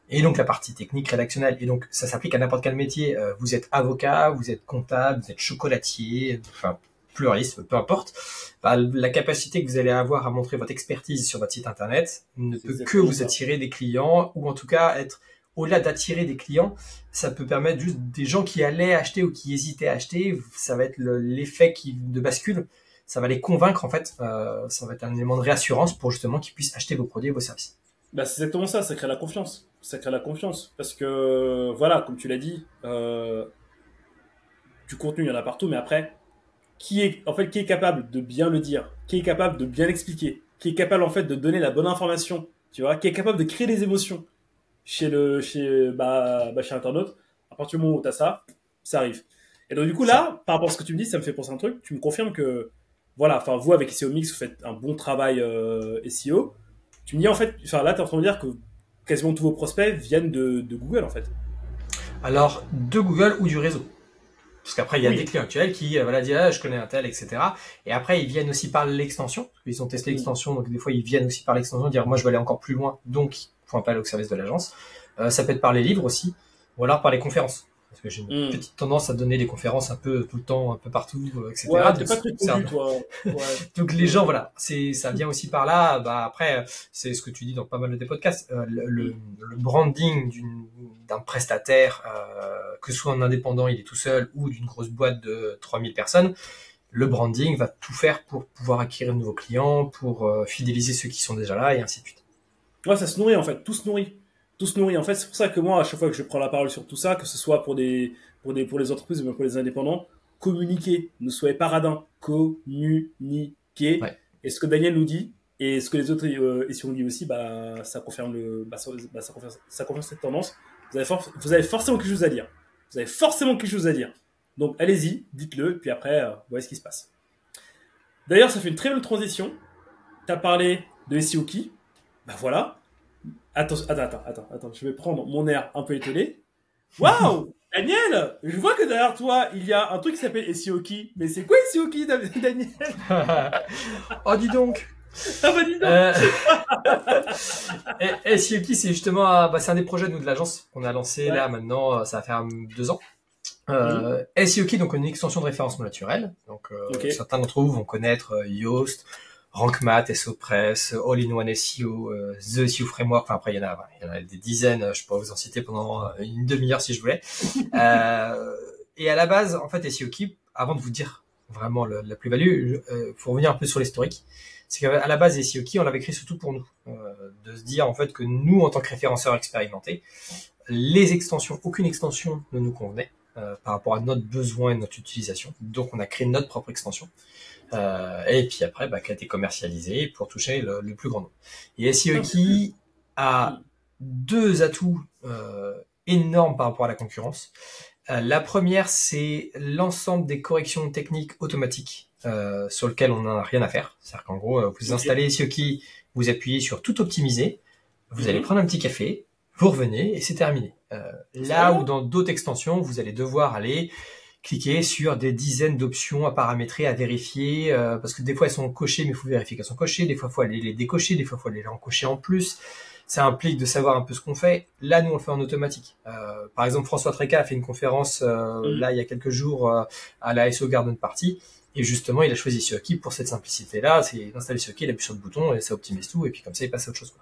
et donc la partie technique rédactionnelle. Et donc, ça s'applique à n'importe quel métier. Vous êtes avocat, vous êtes comptable, vous êtes chocolatier, enfin, fleuriste, peu importe. Bah, la capacité que vous allez avoir à montrer votre expertise sur votre site internet ne peut que vous attirer des clients, ou en tout cas être au-delà d'attirer des clients, ça peut permettre juste des gens qui allaient acheter ou qui hésitaient à acheter, ça va être l'effet de bascule, ça va les convaincre en fait, ça va être un élément de réassurance pour justement qu'ils puissent acheter vos produits et vos services. Bah, c'est exactement ça, ça crée la confiance. Ça crée la confiance. Parce que, voilà, comme tu l'as dit, du contenu, il y en a partout, mais après, qui est capable de bien le dire, qui est capable de bien l'expliquer, qui est capable en fait de donner la bonne information, tu vois, qui est capable de créer des émotions chez l'internaute. À partir du moment où tu as ça, ça arrive. Et donc du coup là, par rapport à ce que tu me dis, ça me fait penser à un truc. Tu me confirmes que voilà, enfin vous avec SEO Mix, vous faites un bon travail SEO. Tu me dis en fait, enfin là tu es en train de me dire que quasiment tous vos prospects viennent de Google en fait. Alors de Google ou du réseau. Parce qu'après, il y a des clients actuels qui disent ah, je connais un tel, etc. Et après, ils viennent aussi par l'extension. Parce qu'ils ont testé l'extension, donc des fois, ils viennent aussi par l'extension, dire moi, je veux aller encore plus loin, donc ils font appel au service de l'agence. Ça peut être par les livres aussi, ou alors par les conférences. Parce que j'ai une petite tendance à donner des conférences un peu tout le temps, un peu partout, etc. Ouais, t'es pas très connu, toi. Ouais. Donc les gens, voilà, ça vient aussi par là. Bah après, c'est ce que tu dis dans pas mal de tes podcasts, le branding d'un prestataire, que ce soit un indépendant, il est tout seul, ou d'une grosse boîte de 3000 personnes, le branding va tout faire pour pouvoir acquérir de nouveaux clients, pour fidéliser ceux qui sont déjà là, et ainsi de suite. Ouais, ça se nourrit en fait, tout se nourrit. Tout se nourrit. En fait, c'est pour ça que moi, à chaque fois que je prends la parole sur tout ça, que ce soit pour les entreprises ou même pour les indépendants, communiquez. Ne soyez pas radins. Communiquez. Ouais. Et ce que Daniel nous dit, et ce que les autres SEO dit aussi, bah, ça confirme ça confirme cette tendance. Vous avez forcément quelque chose à dire. Vous avez forcément quelque chose à dire. Donc, allez-y, dites-le, puis après, voyez ce qui se passe. D'ailleurs, ça fait une très belle transition. Tu as parlé de SEO Key. Bah voilà. Attends, je vais prendre mon air un peu étonné. Waouh, Daniel, je vois que derrière toi, il y a un truc qui s'appelle SEO Key. Mais c'est quoi SEO Key, Daniel? Oh, dis donc. Ah bah dis donc. SEO Key, c'est justement, c'est un des projets nous de l'agence qu'on a lancé là maintenant, ça va faire 2 ans. SEO Key, donc une extension de référencement naturel. Donc certains d'entre vous vont connaître Yoast, RankMath, SEOpress, All-in-One SEO, The SEO Framework. Enfin après il y en a des dizaines. Je pourrais vous en citer pendant une demi-heure si je voulais. Et à la base, en fait, SEO Key, avant de vous dire vraiment la plus-value, faut revenir un peu sur l'historique. C'est qu'à la base, SEO Key, on l'avait créé surtout pour nous, de se dire en fait que nous, en tant que référenceurs expérimentés, les extensions, aucune extension ne nous convenait par rapport à notre besoin et notre utilisation. Donc on a créé notre propre extension. Et puis après, qui a été commercialisé pour toucher le plus grand nombre. Et SEO Key a 2 atouts énormes par rapport à la concurrence. La première, c'est l'ensemble des corrections techniques automatiques sur lesquelles on n'a rien à faire. C'est-à-dire qu'en gros, vous installez SEO Key, vous appuyez sur tout optimiser, vous allez prendre un petit café, vous revenez et c'est terminé. Là où dans d'autres extensions, vous allez devoir aller cliquer sur des dizaines d'options à paramétrer, à vérifier, parce que des fois elles sont cochées, mais il faut vérifier qu'elles sont cochées, des fois il faut aller les décocher, des fois il faut aller les encocher en plus. Ça implique de savoir un peu ce qu'on fait. Là, nous, on le fait en automatique. Par exemple, François Tréca a fait une conférence là il y a quelques jours à la SEO Garden Party, et justement, il a choisi SEO Key pour cette simplicité-là. C'est d'installer SEO Key, il appuie sur le bouton et ça optimise tout, et puis comme ça, il passe à autre chose.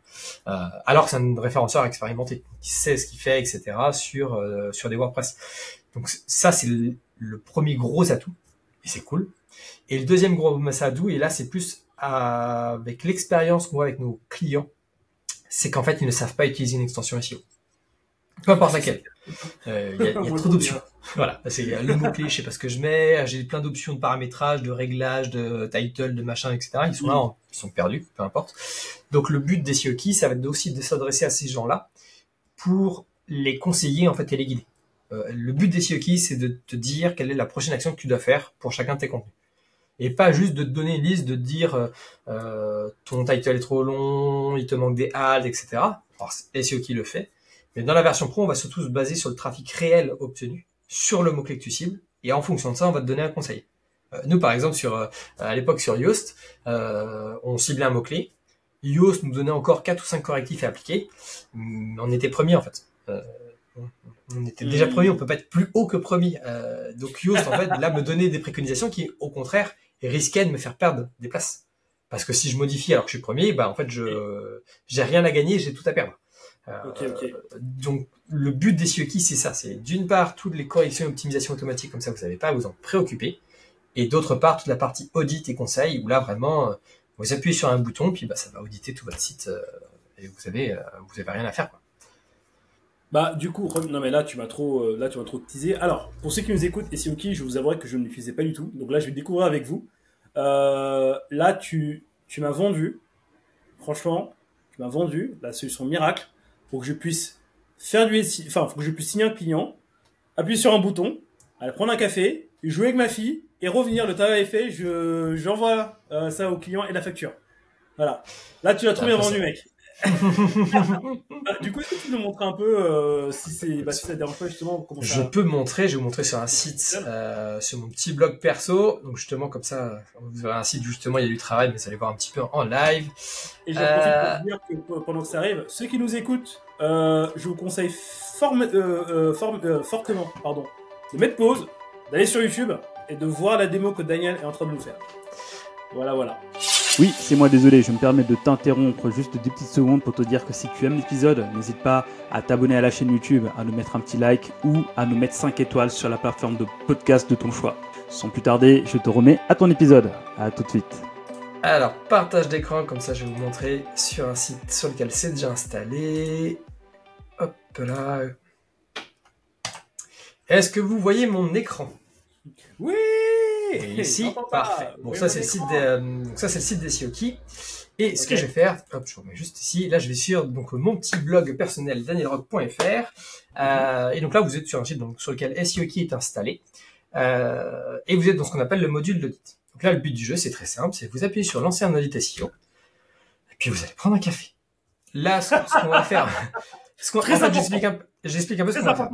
Alors que c'est un référenceur expérimenté, qui sait ce qu'il fait, etc. sur des WordPress. Donc ça, c'est le premier gros atout, et c'est cool. Et le deuxième gros atout, et là, c'est plus avec l'expérience qu'on voit avec nos clients, c'est qu'en fait, ils ne savent pas utiliser une extension SEO. Peu importe laquelle. Il y a trop d'options. Voilà. C'est le mot-clé, je sais pas ce que je mets. J'ai plein d'options de paramétrage, de réglage, de title, de machin, etc. Ils sont là, ils sont perdus, peu importe. Donc, le but des SEO Key, ça va être aussi de s'adresser à ces gens-là pour les conseiller, en fait, et les guider. Le but des SEO Key, c'est de te dire quelle est la prochaine action que tu dois faire pour chacun de tes contenus. Et pas juste de te donner une liste, de te dire ton title est trop long, il te manque des halts, etc. Alors, SEO Key le fait. Mais dans la version pro, on va surtout se baser sur le trafic réel obtenu, sur le mot-clé que tu cibles, et en fonction de ça, on va te donner un conseil. Nous, par exemple, à l'époque sur Yoast, on ciblait un mot-clé. Yoast nous donnait encore 4 ou 5 correctifs à appliquer. On était premier, en fait. On était déjà premier, on peut pas être plus haut que premier. Donc Yoast, en fait, là, me donnait des préconisations qui, au contraire, risquaient de me faire perdre des places. Parce que si je modifie alors que je suis premier, bah en fait, j'ai rien à gagner, j'ai tout à perdre. Ok. Donc, le but des SEO Keys, c'est ça. C'est d'une part, toutes les corrections et optimisations automatiques, comme ça, vous n'avez pas à vous en préoccuper. Et d'autre part, toute la partie audit et conseil, où là, vraiment, vous appuyez sur un bouton, puis bah, ça va auditer tout votre site, et vous avez rien à faire, quoi. Bah, du coup, non, mais là, tu m'as trop teasé. Alors, pour ceux qui nous écoutent, SEO Keys, je vous avouerai que je ne l'utilisais pas du tout. Donc là, je vais découvrir avec vous. Là, tu m'as vendu, franchement, tu m'as vendu la solution miracle pour que je puisse faire pour que je puisse signer un client, appuyer sur un bouton, aller prendre un café, jouer avec ma fille et revenir. Le travail est fait, j'envoie ça au client et la facture. Voilà. Là, tu l'as trop bien vendu, mec. Du coup, est-ce que tu peux nous montrer un peu si ça dérange pas justement comment ça... Je vais vous montrer sur un site, sur mon petit blog perso. Donc justement, comme ça, vous verrez un site justement, il y a du travail, mais vous allez voir un petit peu en live. Et j'en profite pour dire que pendant que ça arrive, ceux qui nous écoutent, je vous conseille fortement de mettre pause, d'aller sur YouTube et de voir la démo que Daniel est en train de nous faire. Voilà. Oui, c'est moi, désolé, je me permets de t'interrompre juste 2 petites secondes pour te dire que si tu aimes l'épisode, n'hésite pas à t'abonner à la chaîne YouTube, à nous mettre un petit like ou à nous mettre 5 étoiles sur la plateforme de podcast de ton choix. Sans plus tarder, je te remets à ton épisode. À tout de suite. Alors, partage d'écran, comme ça je vais vous montrer sur un site sur lequel c'est déjà installé. Hop là. Est-ce que vous voyez mon écran ? Oui. Et ici, parfait. Bon, ça c'est le site des SEO Keys. Et ce que je vais faire, hop, je remets juste ici. Là, je vais sur donc mon petit blog personnel danielrock.fr. Et donc là, vous êtes sur un site donc, sur lequel SEO Keys est installé. Et vous êtes dans ce qu'on appelle le module d'audit. Donc là, le but du jeu, c'est très simple. C'est vous appuyez sur lancer un audit SEO. Et puis vous allez prendre un café. Là, ce qu'on va faire. J'explique un peu ce qu'on va faire.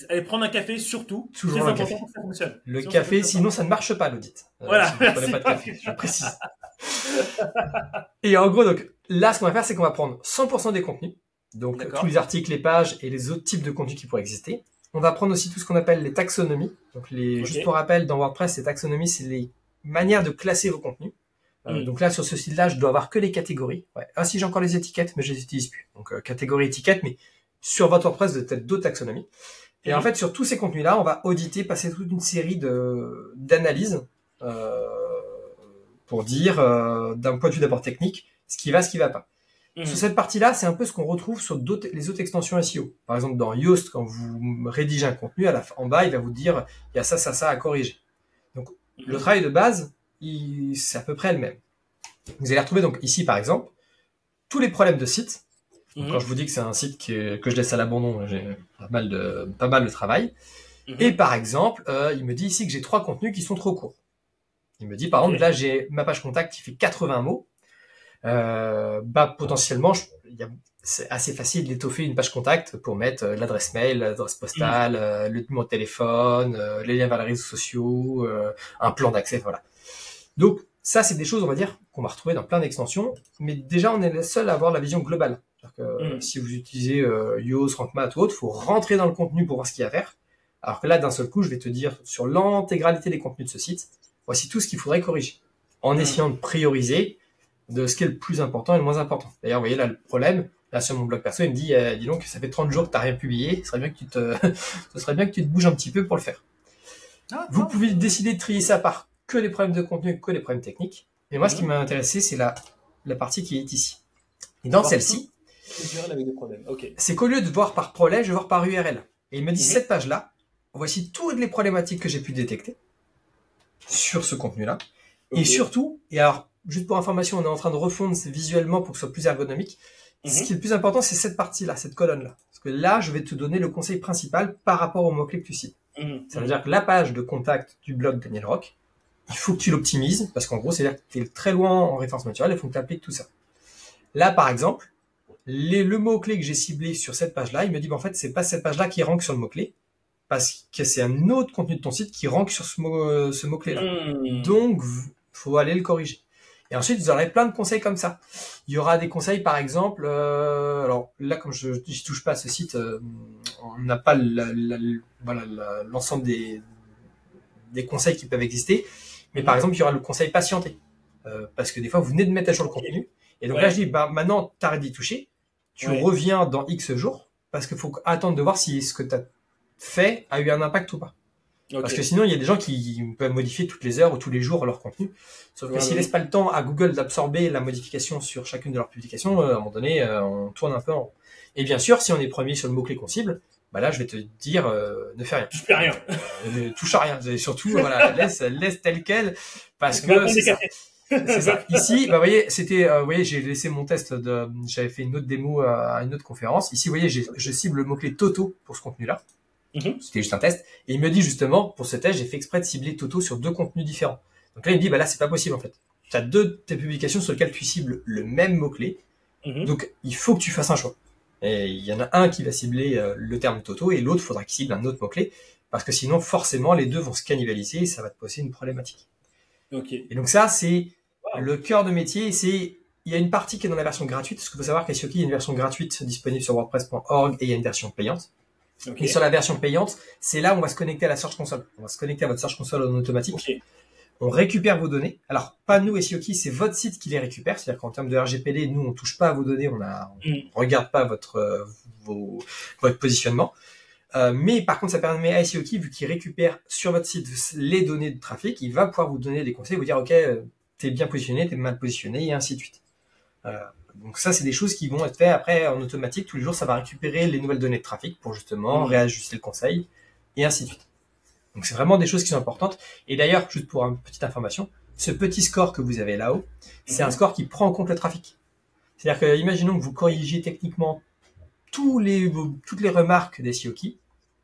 Allez prendre un café, surtout. Toujours très un important café. pour que ça fonctionne. Le café, sinon ça ne marche pas l'audit. Voilà. Si vous ne prenez pas de café, je précise. Et en gros, donc là, ce qu'on va faire, c'est qu'on va prendre 100% des contenus, donc tous les articles, les pages et les autres types de contenus qui pourraient exister. On va prendre aussi tout ce qu'on appelle les taxonomies. Donc juste pour rappel, dans WordPress, les taxonomies, c'est les manières de classer vos contenus. Donc là, sur ce site-là, je dois avoir que les catégories. Ouais. Ah si, j'ai encore les étiquettes, mais je les utilise plus. Donc catégorie, étiquette, mais sur votre WordPress, vous avez peut-être d'autres taxonomies. Et en fait, sur tous ces contenus-là, on va auditer, passer toute une série d'analyses pour dire, d'un point de vue d'abord technique, ce qui va pas. Sur cette partie-là, c'est un peu ce qu'on retrouve sur les autres extensions SEO. Par exemple, dans Yoast, quand vous rédigez un contenu, en bas, il va vous dire, il y a ça à corriger. Donc, le travail de base, c'est à peu près le même. Vous allez retrouver donc ici, par exemple, tous les problèmes de site. Donc, quand je vous dis que c'est un site que je laisse à l'abandon, j'ai pas mal de travail. Et par exemple, il me dit ici que j'ai 3 contenus qui sont trop courts. Il me dit, par exemple, là, j'ai ma page contact qui fait 80 mots. Potentiellement, c'est assez facile d'étoffer une page contact pour mettre l'adresse mail, l'adresse postale, le numéro de téléphone, les liens vers les réseaux sociaux, un plan d'accès, voilà. Donc, ça, c'est des choses, on va dire, qu'on va retrouver dans plein d'extensions. Mais déjà, on est les seuls à avoir la vision globale. C'est-à-dire que si vous utilisez Yoast, RankMath ou autre, il faut rentrer dans le contenu pour voir ce qu'il y a à faire. Alors que là, d'un seul coup, je vais te dire sur l'intégralité des contenus de ce site, voici tout ce qu'il faudrait corriger. En essayant de prioriser de ce qui est le plus important et le moins important. D'ailleurs, vous voyez là le problème, là sur mon blog perso, il me dit, dis donc, ça fait 30 jours que tu n'as rien publié, ce serait bien que tu te bouges un petit peu pour le faire. Vous pouvez décider de trier ça par que les problèmes de contenu, que les problèmes techniques. Et moi, ce qui m'a intéressé, c'est la partie qui est ici. Et dans celle-ci, c'est qu'au lieu de voir par problème, je vais voir par URL. Et il me dit, cette page-là, voici toutes les problématiques que j'ai pu détecter sur ce contenu-là. Et surtout, et alors, juste pour information, on est en train de refondre visuellement pour que ce soit plus ergonomique. Ce qui est le plus important, c'est cette partie-là, cette colonne-là. Parce que là, je vais te donner le conseil principal par rapport au mot-clé que tu cites. Ça veut dire que la page de contact du blog Daniel Rock, il faut que tu l'optimises, parce qu'en gros, c'est-à-dire que tu es très loin en référence naturelle, il faut que tu appliques tout ça. Là, par exemple, le mot-clé que j'ai ciblé sur cette page-là, il me dit, en fait, c'est pas cette page-là qui rank sur le mot-clé, parce que c'est un autre contenu de ton site qui rank sur ce mot-clé-là. Donc, faut aller le corriger. Et ensuite, vous aurez plein de conseils comme ça. Il y aura des conseils, par exemple, alors là, comme je touche pas à ce site, on n'a pas l'ensemble des conseils qui peuvent exister. Mais par exemple, il y aura le conseil patienter. Parce que des fois, vous venez de mettre à jour le contenu. Et donc là, je dis, maintenant, t'arrêtes d'y toucher. Tu reviens dans X jours. Parce qu'il faut attendre de voir si ce que tu as fait a eu un impact ou pas. Parce que sinon, il y a des gens qui peuvent modifier toutes les heures ou tous les jours leur contenu. Sauf que s'ils laissent pas le temps à Google d'absorber la modification sur chacune de leurs publications, à un moment donné, on tourne un peu en rond. Et bien sûr, si on est premier sur le mot-clé qu'on cible, bah là, je vais te dire, ne fais rien. Je fais rien. Touche à rien. Et surtout, voilà, laisse tel quel, parce que c'est ça. C'est ça. Ici, bah, voyez, j'ai laissé mon test j'avais fait une autre démo à une autre conférence. Ici, vous voyez, je cible le mot-clé Toto pour ce contenu-là. C'était juste un test. Et il me dit justement, pour ce test, j'ai fait exprès de cibler Toto sur 2 contenus différents. Donc là, il me dit, bah là, c'est pas possible, en fait. Tu as 2 de tes publications sur lesquelles tu cibles le même mot-clé. Donc, il faut que tu fasses un choix. Et il y en a un qui va cibler le terme Toto et l'autre, faudra qu'il cible un autre mot-clé. Parce que sinon, forcément, les deux vont se cannibaliser et ça va te poser une problématique. Et donc ça, c'est le cœur de métier. Il y a une partie qui est dans la version gratuite. Parce qu'il faut savoir qu'à SEO Key, il y a une version gratuite disponible sur WordPress.org et il y a une version payante. Et sur la version payante, c'est là où on va se connecter à la Search Console. On va se connecter à votre Search Console en automatique. On récupère vos données. Alors, pas nous, SEO Key, c'est votre site qui les récupère. C'est-à-dire qu'en termes de RGPD, nous, on touche pas à vos données, on regarde pas votre positionnement. Mais par contre, ça permet à SEO Key, vu qu'il récupère sur votre site les données de trafic, il va pouvoir vous donner des conseils, vous dire, OK, t'es bien positionné, t'es mal positionné, et ainsi de suite. Donc ça, c'est des choses qui vont être faites après en automatique. Tous les jours, ça va récupérer les nouvelles données de trafic pour justement réajuster le conseil, et ainsi de suite. Donc c'est vraiment des choses qui sont importantes. Et d'ailleurs, juste pour une petite information, ce petit score que vous avez là-haut, c'est un score qui prend en compte le trafic. C'est-à-dire que, imaginons que vous corrigiez techniquement toutes les remarques des SEO Key,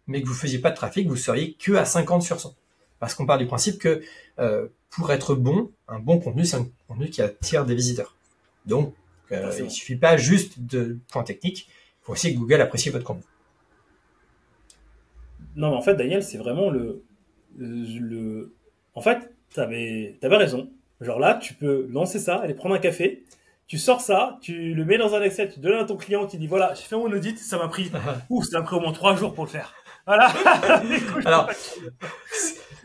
mais que vous faisiez pas de trafic, vous seriez que à 50 sur 100. Parce qu'on part du principe que pour être bon, un bon contenu, c'est un contenu qui attire des visiteurs. Donc, il suffit pas juste de points techniques, il faut aussi que Google apprécie votre contenu. Non, mais en fait, Daniel, c'est vraiment En fait, t'avais raison. Genre là, tu peux lancer ça, aller prendre un café, tu sors ça, tu le mets dans un Excel, tu donnes à ton client, tu dis voilà, j'ai fait mon audit, ça m'a pris au moins 3 jours pour le faire. Voilà. Alors,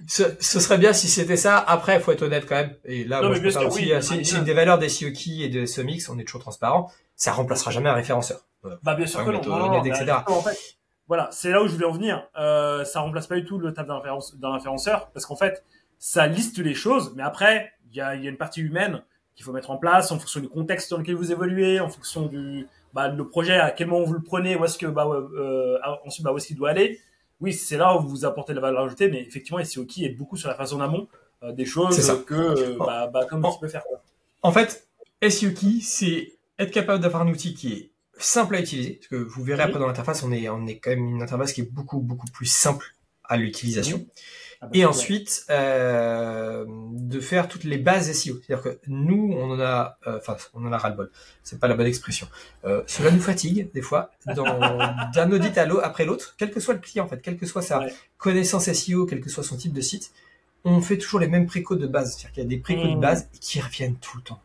ce serait bien si c'était ça. Après, il faut être honnête quand même. Et là, moi, je pense aussi, c'est une des valeurs des SEO Key et de SEMIX, on est toujours transparent. Ça remplacera jamais un référenceur. Bah, bien sûr que non. Honnête, etc. En fait, voilà, c'est là où je voulais en venir. Ça remplace pas du tout le table d'un référenceur, parce qu'en fait, ça liste les choses, mais après, il y a une partie humaine qu'il faut mettre en place en fonction du contexte dans lequel vous évoluez, en fonction le projet, à quel moment vous le prenez, ensuite, où est-ce qu'il doit aller. Oui, c'est là où vous apportez la valeur ajoutée, mais effectivement, SEO Key est beaucoup sur la phase en amont, des choses comme tu peux faire. En fait, SEO Key, c'est être capable d'avoir un outil qui est simple à utiliser, parce que vous verrez après dans l'interface, on est quand même une interface qui est beaucoup, beaucoup plus simple à l'utilisation. Et ensuite, de faire toutes les bases SEO. C'est-à-dire que nous, on en a ras-le-bol. C'est pas la bonne expression. Cela nous fatigue, des fois, d'un audit après l'autre, quel que soit le client, en fait, quelle que soit sa connaissance SEO, quel que soit son type de site, on fait toujours les mêmes précos de base. C'est-à-dire qu'il y a des précos de base qui reviennent tout le temps.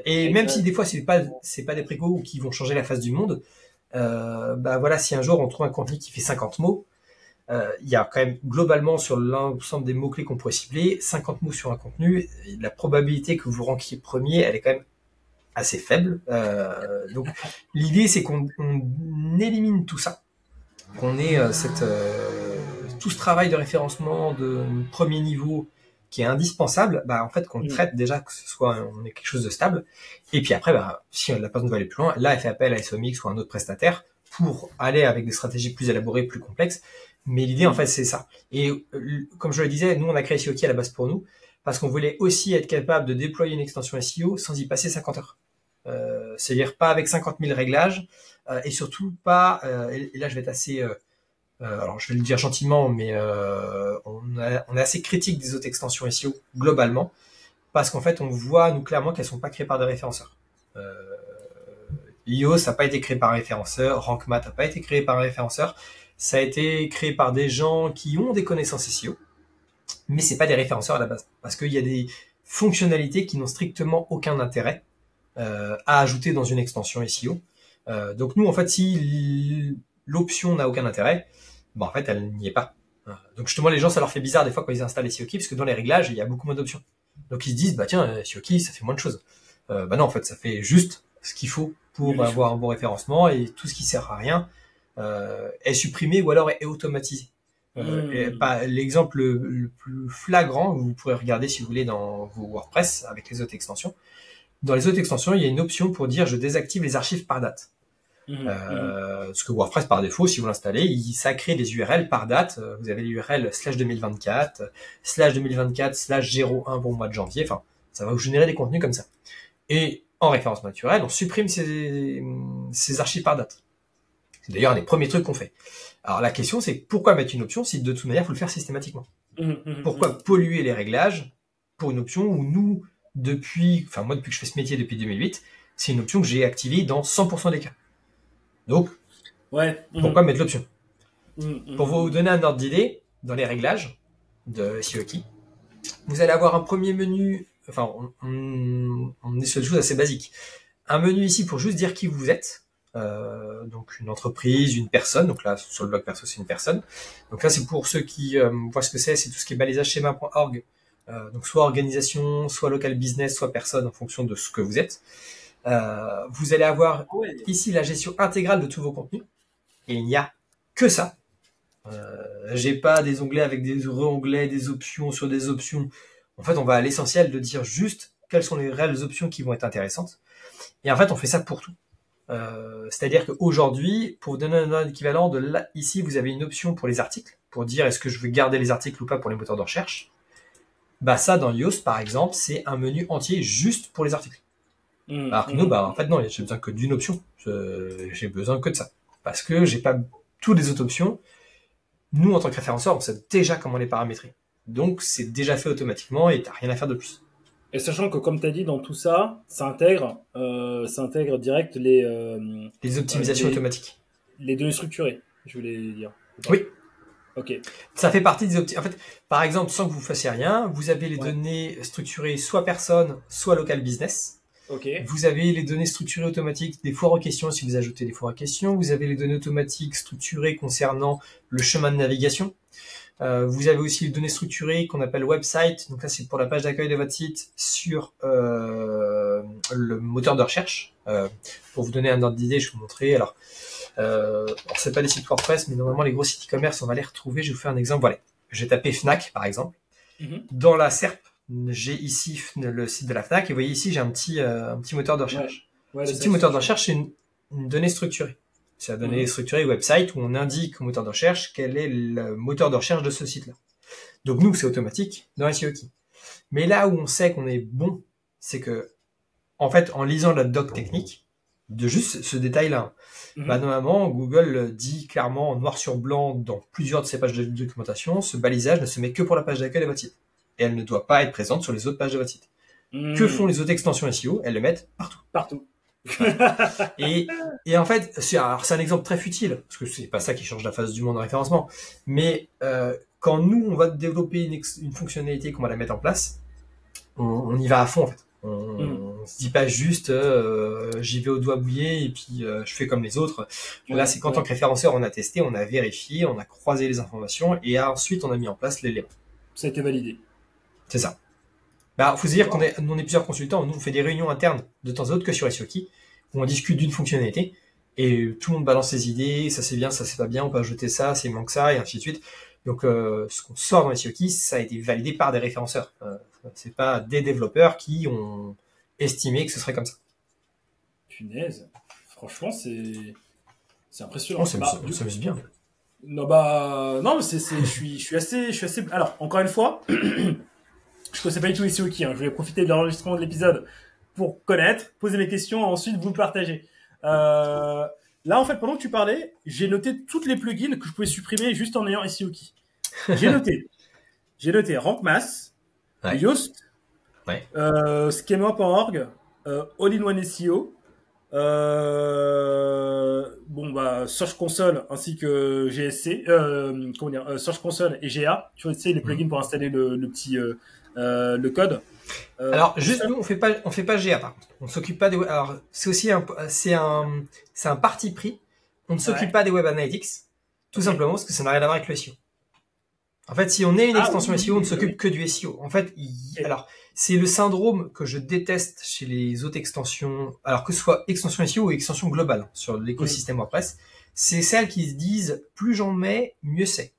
Et même si des fois, c'est pas des précos qui vont changer la face du monde, si un jour on trouve un contenu qui fait 50 mots, il y a quand même globalement sur l'ensemble des mots-clés qu'on pourrait cibler, 50 mots sur un contenu, la probabilité que vous ranquiez premier, elle est quand même assez faible. Donc l'idée c'est qu'on élimine tout ça, qu'on ait tout ce travail de référencement de premier niveau qui est indispensable, en fait qu'on traite déjà, que ce soit on ait quelque chose de stable, et puis après si la personne veut aller plus loin, là elle fait appel à SEMIX ou à un autre prestataire pour aller avec des stratégies plus élaborées, plus complexes. Mais l'idée, en fait, c'est ça. Et comme je le disais, nous, on a créé SEO Key à la base pour nous, parce qu'on voulait aussi être capable de déployer une extension SEO sans y passer 50 heures. C'est-à-dire pas avec 50 000 réglages, et surtout pas... et là, je vais être assez... alors, je vais le dire gentiment, mais on est assez critique des autres extensions SEO, globalement, parce qu'en fait, on voit, nous, clairement, qu'elles sont pas créées par des référenceurs. Yoast n'a pas été créé par un référenceur, RankMath n'a pas été créé par un référenceur. Ça a été créé par des gens qui ont des connaissances SEO, mais c'est pas des référenceurs à la base, parce qu'il y a des fonctionnalités qui n'ont strictement aucun intérêt à ajouter dans une extension SEO. Donc nous, en fait, si l'option n'a aucun intérêt, en fait, elle n'y est pas. Donc justement, les gens, ça leur fait bizarre des fois quand ils installent SEOkey, parce que dans les réglages, il y a beaucoup moins d'options. Donc ils se disent, tiens, SEOkey, ça fait moins de choses. Non, en fait, ça fait juste ce qu'il faut pour avoir un bon référencement, et tout ce qui sert à rien est supprimé ou alors est automatisé. L'exemple le plus flagrant, vous pourrez regarder si vous voulez dans vos WordPress avec les autres extensions. Dans les autres extensions, il y a une option pour dire je désactive les archives par date. Ce que WordPress par défaut, si vous l'installez, ça crée des URL par date. Vous avez l'URL /2024, /2024, /01 pour le mois de janvier. Enfin, ça va vous générer des contenus comme ça. Et en référencement naturel, on supprime ces archives par date. C'est d'ailleurs un des premiers trucs qu'on fait. Alors la question, c'est pourquoi mettre une option si de toute manière, il faut le faire systématiquement. Pourquoi polluer les réglages pour une option où nous, moi depuis que je fais ce métier depuis 2008, c'est une option que j'ai activée dans 100% des cas. Donc, pourquoi mettre l'option? Pour vous donner un ordre d'idée, dans les réglages de SEOkey, vous allez avoir un premier menu, on est sur des choses assez basiques. Un menu ici pour juste dire qui vous êtes. Donc une entreprise, une personne. Donc là, sur le blog perso, c'est une personne. Donc là, c'est pour ceux qui voient ce que c'est tout ce qui est balayage schéma.org. Donc soit organisation, soit local business, soit personne en fonction de ce que vous êtes. Vous allez avoir ici la gestion intégrale de tous vos contenus. Et il n'y a que ça. J'ai pas des onglets avec des re-onglets, des options sur des options. En fait, on va à l'essentiel de dire juste quelles sont les réelles options qui vont être intéressantes. Et en fait, on fait ça pour tout. C'est-à-dire qu'aujourd'hui, pour vous donner un équivalent de là, ici, vous avez une option pour les articles, pour dire est-ce que je veux garder les articles ou pas pour les moteurs de recherche. Ça, dans Yoast, par exemple, c'est un menu entier juste pour les articles. Alors que nous, en fait, non, j'ai besoin que d'une option. J'ai besoin que de ça. Parce que j'ai pas toutes les autres options. Nous, en tant que référenceur, on sait déjà comment les paramétrer. Donc, c'est déjà fait automatiquement et t'as rien à faire de plus. Et sachant que, comme tu as dit, dans tout ça, ça intègre direct les optimisations automatiques. Les données structurées, je voulais dire. Oui. Ok. Ça fait partie des options. En fait, par exemple, sans que vous fassiez rien, vous avez les données structurées soit personne, soit local business. Okay. Vous avez les données structurées automatiques des foires aux questions si vous ajoutez des foires aux questions. Vous avez les données automatiques structurées concernant le chemin de navigation. Vous avez aussi les données structurées qu'on appelle website. Donc là, c'est pour la page d'accueil de votre site sur le moteur de recherche. Pour vous donner un ordre d'idée, je vais vous montrer. Alors c'est pas des sites WordPress, mais normalement les gros sites e-commerce, on va les retrouver. Je vais vous faire un exemple. Voilà, j'ai tapé Fnac par exemple. Dans la SERP, j'ai ici le site de la Fnac et vous voyez ici j'ai un petit moteur de recherche. Ce petit moteur de recherche, c'est une donnée structurée. C'est la donnée structurée website où on indique au moteur de recherche quel est le moteur de recherche de ce site-là. Donc nous, c'est automatique dans SEOkey. Mais là où on sait qu'on est bon, c'est que, en fait, en lisant la doc technique, de juste ce détail-là, normalement, Google dit clairement en noir sur blanc dans plusieurs de ses pages de documentation, ce balisage ne se met que pour la page d'accueil de votre site. Et elle ne doit pas être présente sur les autres pages de votre site. Que font les autres extensions SEO? Elles le mettent partout. Partout. et en fait, c'est un exemple très futile, parce que c'est pas ça qui change la face du monde en référencement. Mais quand nous, on va développer une fonctionnalité qu'on va la mettre en place, on y va à fond en fait. On se dit pas juste j'y vais au doigt mouillé et puis je fais comme les autres. Là, c'est qu'en tant que référenceur, on a testé, on a vérifié, on a croisé les informations et ensuite on a mis en place l'élément. Ça a été validé. C'est ça. Faut se dire qu'on est plusieurs consultants. Nous, on fait des réunions internes de temps à autre que sur SEOkey où on discute d'une fonctionnalité et tout le monde balance ses idées. Ça c'est bien, ça c'est pas bien. On peut ajouter ça, il manque ça et ainsi de suite. Donc, ce qu'on sort dans SEOkey, ça a été validé par des référenceurs. C'est pas des développeurs qui ont estimé que ce serait comme ça. Punaise. Franchement, c'est impressionnant. On s'amuse bien. Non, non, mais je suis assez. Alors, encore une fois. Je ne connaissais pas du tout SEOkey. Je vais profiter de l'enregistrement de l'épisode pour connaître, poser mes questions, et ensuite vous partager. Là, en fait, pendant que tu parlais, j'ai noté toutes les plugins que je pouvais supprimer juste en ayant SEOkey. J'ai noté RankMath, Yoast, Schema.org, All-in-One SEO, Bon bah Search Console ainsi que GSC, Search Console et GA. Tu sais les plugins pour installer le petit le code. Alors juste nous on fait pas GA par contre. On s'occupe pas des web... Alors c'est aussi c'est un parti pris. On ne s'occupe pas des web analytics tout simplement parce que ça n'a rien à voir avec le SEO. En fait, si on est une extension SEO, on ne s'occupe que du SEO. En fait, alors c'est le syndrome que je déteste chez les autres extensions, alors que ce soit extension SEO ou extension globale sur l'écosystème WordPress, c'est celles qui se disent plus j'en mets, mieux c'est.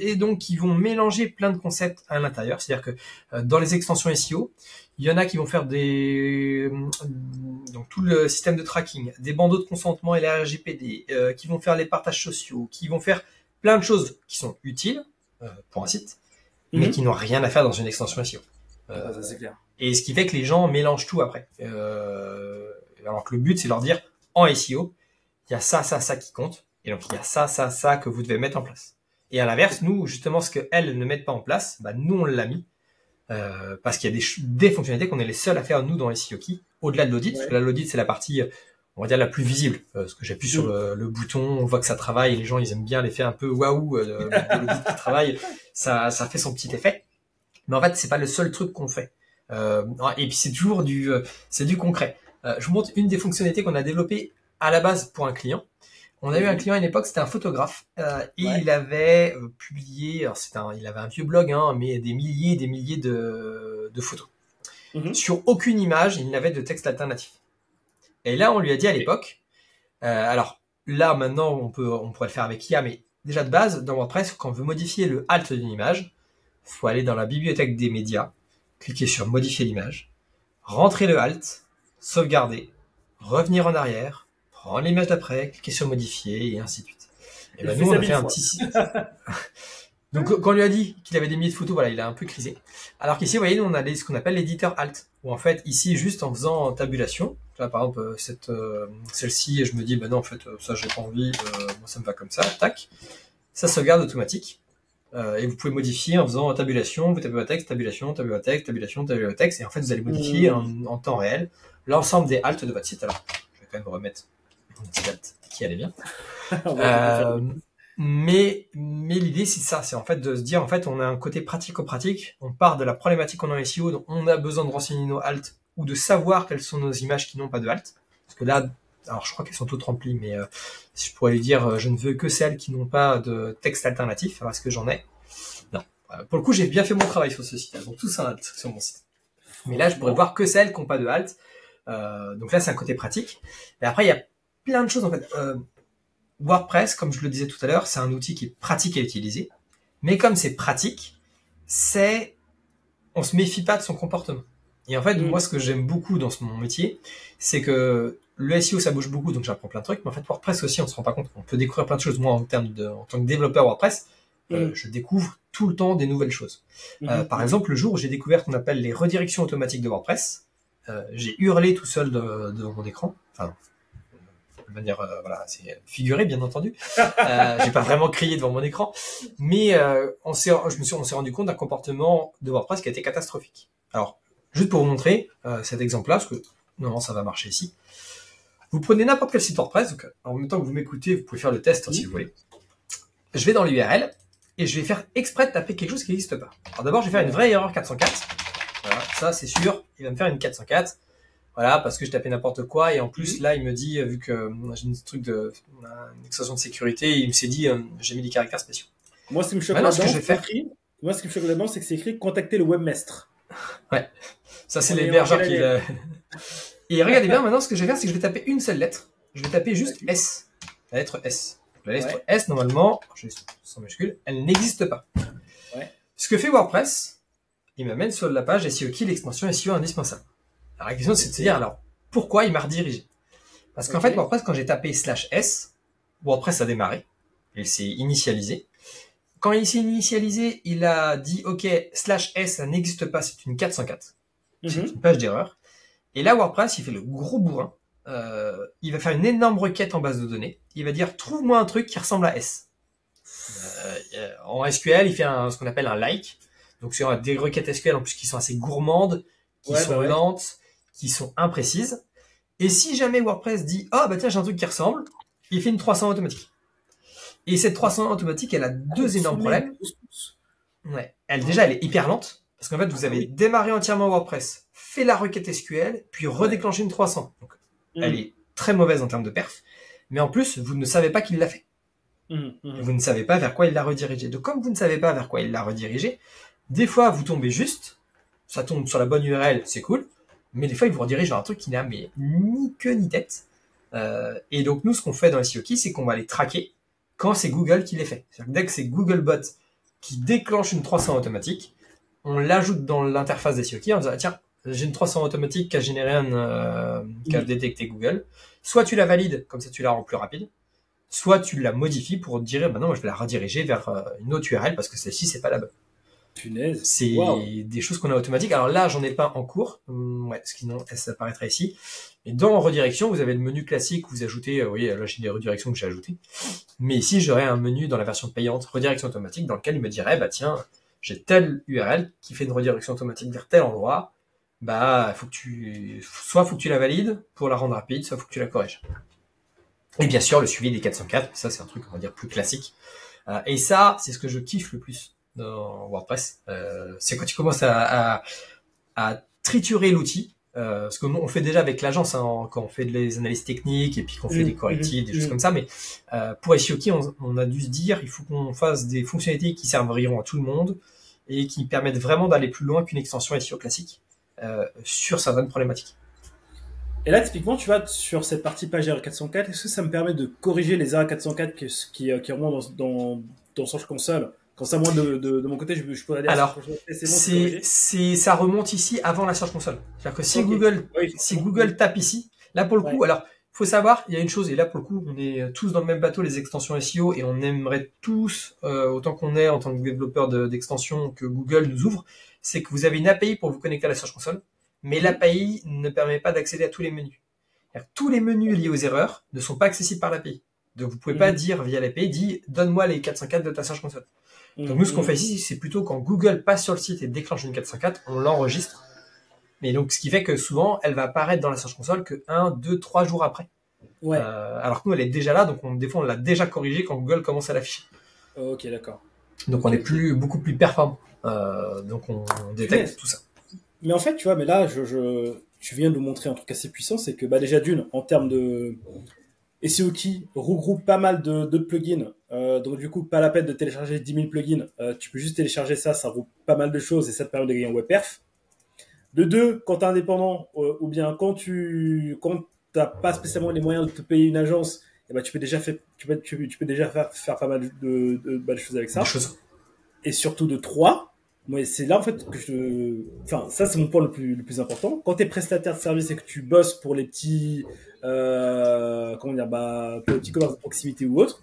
Et donc qui vont mélanger plein de concepts à l'intérieur. C'est-à-dire que dans les extensions SEO, il y en a qui vont faire donc tout le système de tracking, des bandeaux de consentement et la RGPD, qui vont faire les partages sociaux, qui vont faire plein de choses qui sont utiles pour un site, mais qui n'ont rien à faire dans une extension SEO. Ça, c'est clair. Et ce qui fait que les gens mélangent tout après. Alors que le but, c'est leur dire, en SEO, il y a ça qui compte, et donc il y a ça que vous devez mettre en place. Et à l'inverse, nous, justement, ce qu'elles ne mettent pas en place, bah, nous, on l'a mis, parce qu'il y a des fonctionnalités qu'on est les seuls à faire, nous, dans SEO Key, au-delà de l'audit, parce que là, l'audit, c'est la partie, on va dire, la plus visible, parce que j'appuie sur le bouton, on voit que ça travaille, et les gens, ils aiment bien l'effet un peu waouh, de l'audit qui travaille, ça fait son petit effet. Mais en fait, c'est pas le seul truc qu'on fait. Et puis, c'est toujours c'est du concret. Je vous montre une des fonctionnalités qu'on a développées à la base pour un client. On a eu un client à une époque, c'était un photographe, et il avait publié, alors il avait un vieux blog, mais des milliers de photos. Sur aucune image, il n'avait de texte alternatif. Et là, on lui a dit à l'époque, alors là, maintenant, on pourrait le faire avec IA, mais déjà de base, dans WordPress, quand on veut modifier le alt d'une image, il faut aller dans la bibliothèque des médias, cliquer sur modifier l'image, rentrer le alt, sauvegarder, revenir en arrière, prendre l'image d'après, cliquer sur modifier et ainsi de suite. Et ben nous on a fait un petit site. Donc quand on lui a dit qu'il avait des milliers de photos, voilà, il a un peu crisé. Alors qu'ici, vous voyez, nous on a ce qu'on appelle l'éditeur alt, où en fait ici juste en faisant tabulation, là par exemple celle-ci, je me dis non en fait ça j'ai pas envie, moi ça me va comme ça, tac, ça sauvegarde automatique. Et vous pouvez modifier en faisant tabulation, vous tapez votre texte, tabulation, tapez votre texte, tabulation, tapez votre texte, et en fait vous allez modifier en temps réel l'ensemble des alts de votre site. Alors je vais quand même remettre une petite alt qui allait bien. Mais l'idée c'est ça, c'est en fait de se dire en fait on a un côté pratico-pratique, on part de la problématique qu'on a en SEO, donc on a besoin de renseigner nos alt ou de savoir quelles sont nos images qui n'ont pas de alt, parce que là, alors je crois qu'elles sont toutes remplies, mais si je pourrais lui dire je ne veux que celles qui n'ont pas de texte alternatif, alors est-ce que j'en ai? Non. Pour le coup j'ai bien fait mon travail sur ce site, elles ont tous un alt sur mon site. Mais là je pourrais voir que celles qui n'ont pas de alt, donc là c'est un côté pratique. Et après il y a plein de choses en fait. WordPress, comme je le disais tout à l'heure, c'est un outil qui est pratique à utiliser. Mais comme c'est pratique, on se méfie pas de son comportement. Et en fait, moi, ce que j'aime beaucoup dans mon métier, c'est que le SEO, ça bouge beaucoup, donc j'apprends plein de trucs. Mais en fait, WordPress aussi, on se rend pas compte. On peut découvrir plein de choses. Moi, en tant que développeur WordPress, je découvre tout le temps des nouvelles choses. Par exemple, le jour où j'ai découvert ce qu'on appelle les redirections automatiques de WordPress, j'ai hurlé tout seul devant mon écran. Enfin, de manière voilà, c'est figuré bien entendu. J'ai pas vraiment crié devant mon écran, mais on s'est rendu compte d'un comportement de WordPress qui a été catastrophique. Alors juste pour vous montrer cet exemple-là, parce que non ça va marcher ici. Vous prenez n'importe quel site WordPress, donc en même temps que vous m'écoutez, vous pouvez faire le test si vous voulez. Je vais dans l'URL et je vais faire exprès de taper quelque chose qui n'existe pas. Alors d'abord je vais faire une vraie erreur 404. Voilà, ça c'est sûr, il va me faire une 404. Voilà, parce que je tapais n'importe quoi, et en plus, là, il me dit, vu que j'ai une extension de sécurité, il s'est dit, j'ai mis des caractères spéciaux. Moi, ce qui me choque là-dedans, c'est que c'est écrit contacter le webmaster. Ouais. Ça, c'est l'hébergeur qui Et regardez bien, maintenant, ce que je vais faire, c'est que je vais taper une seule lettre. Je vais taper juste S. La lettre S. La lettre S, normalement, sans majuscule, elle n'existe pas. Ouais. Ce que fait WordPress, il m'amène sur la page SEO Key, l'extension SEO indispensable. Alors la question c'est de se dire alors pourquoi il m'a redirigé. Parce qu'en fait WordPress quand j'ai tapé /s, WordPress a démarré, il s'est initialisé. Quand il s'est initialisé, il a dit ok /s ça n'existe pas, c'est une 404, c'est une page d'erreur. Et là WordPress il fait le gros bourrin, il va faire une énorme requête en base de données, il va dire trouve-moi un truc qui ressemble à S. En SQL il fait ce qu'on appelle un like, donc c'est des requêtes SQL en plus qui sont assez gourmandes, qui sont lentes, qui sont imprécises, Et si jamais WordPress dit, ah, bah tiens, j'ai un truc qui ressemble, il fait une 300 automatique. Et cette 300 automatique, elle a deux énormes problèmes. Ouais. Elle est hyper lente. Parce qu'en fait, vous avez démarré entièrement WordPress, fait la requête SQL, puis redéclenché une 300. Donc, elle est très mauvaise en termes de perf. Mais en plus, vous ne savez pas qu'il l'a fait. Vous ne savez pas vers quoi il l'a redirigé. Donc, comme vous ne savez pas vers quoi il l'a redirigé, des fois, vous tombez juste, ça tombe sur la bonne URL, c'est cool, mais des fois, il vous redirige vers un truc qui n'a mais ni queue ni tête. Et donc, nous, ce qu'on fait dans SEO-Key, c'est qu'on va les traquer quand c'est Google qui les fait. C'est-à-dire que dès que c'est Googlebot qui déclenche une 300 automatique, on l'ajoute dans l'interface des SEO-Key en disant, tiens, j'ai une 300 automatique qui a généré qui a détecté Google. Soit tu la valides, comme ça tu la rends plus rapide, soit tu la modifies pour dire, bah non, moi je vais la rediriger vers une autre URL parce que celle-ci, c'est pas la bonne. Punaise. C'est des choses qu'on a automatiques. Alors là, j'en ai pas en cours. Ouais, sinon, ça apparaîtra ici. Et dans redirection, vous avez le menu classique, vous ajoutez, vous voyez, là, j'ai des redirections que j'ai ajoutées. Mais ici, j'aurais un menu dans la version payante, redirection automatique, dans lequel il me dirait, bah tiens, j'ai telle URL qui fait une redirection automatique vers tel endroit. Bah, faut que tu la valides pour la rendre rapide, soit faut que tu la corriges. Et bien sûr, le suivi des 404, ça, c'est un truc, on va dire, plus classique. Et ça, c'est ce que je kiffe le plus dans WordPress. C'est quand tu commences à triturer l'outil, ce qu'on fait déjà avec l'agence, hein, quand on fait des analyses techniques et puis qu'on fait des correctifs, des choses comme ça. Mais pour SEO-Key, on a dû se dire, il faut qu'on fasse des fonctionnalités qui serviront à tout le monde et qui permettent vraiment d'aller plus loin qu'une extension SEO classique sur certaines problématiques. Et là, typiquement, tu vois, sur cette partie page erreur 404, est-ce que ça me permet de corriger les erreurs 404 qui remontent dans Search Console? Quand ça, moi, de mon côté, je pourrais dire... Alors, ça remonte ici avant la Search Console. C'est-à-dire que si Google tape ici, là, pour le coup, alors, faut savoir, il y a une chose, et là, pour le coup, on est tous dans le même bateau, les extensions SEO, et on aimerait tous, autant qu'on est en tant que développeur d'extensions, que Google nous ouvre, c'est que vous avez une API pour vous connecter à la Search Console, mais l'API ne permet pas d'accéder à tous les menus. Tous les menus liés aux erreurs ne sont pas accessibles par l'API. Donc, vous pouvez pas dire via l'API, donne-moi les 404 de ta Search Console. Donc, nous, ce qu'on fait ici, c'est plutôt quand Google passe sur le site et déclenche une 404, on l'enregistre. Mais donc, ce qui fait que souvent, elle va apparaître dans la Search Console que 1, 2, 3 jours après. Ouais. Alors que nous, elle est déjà là, donc des fois, on l'a déjà corrigée quand Google commence à l'afficher. Ok, d'accord. Donc, on est beaucoup plus performant. Donc, on détecte tout ça. Mais en fait, tu vois, mais là, tu viens de nous montrer un truc assez puissant, c'est que, bah, déjà d'une, en termes de SEO-Key regroupe pas mal de plugins. Donc, du coup, pas la peine de télécharger 10 000 plugins. Tu peux juste télécharger ça regroupe pas mal de choses et ça te permet de gagner en web perf. De deux, quand t'es indépendant, ou bien quand t'as pas spécialement les moyens de te payer une agence, et ben, tu peux déjà faire pas mal de choses avec ça. Et surtout de trois, moi, c'est là, en fait, enfin, ça, c'est mon point le plus important. Quand t'es prestataire de service et que tu bosses pour les petits, pour les petits commerces de proximité ou autre,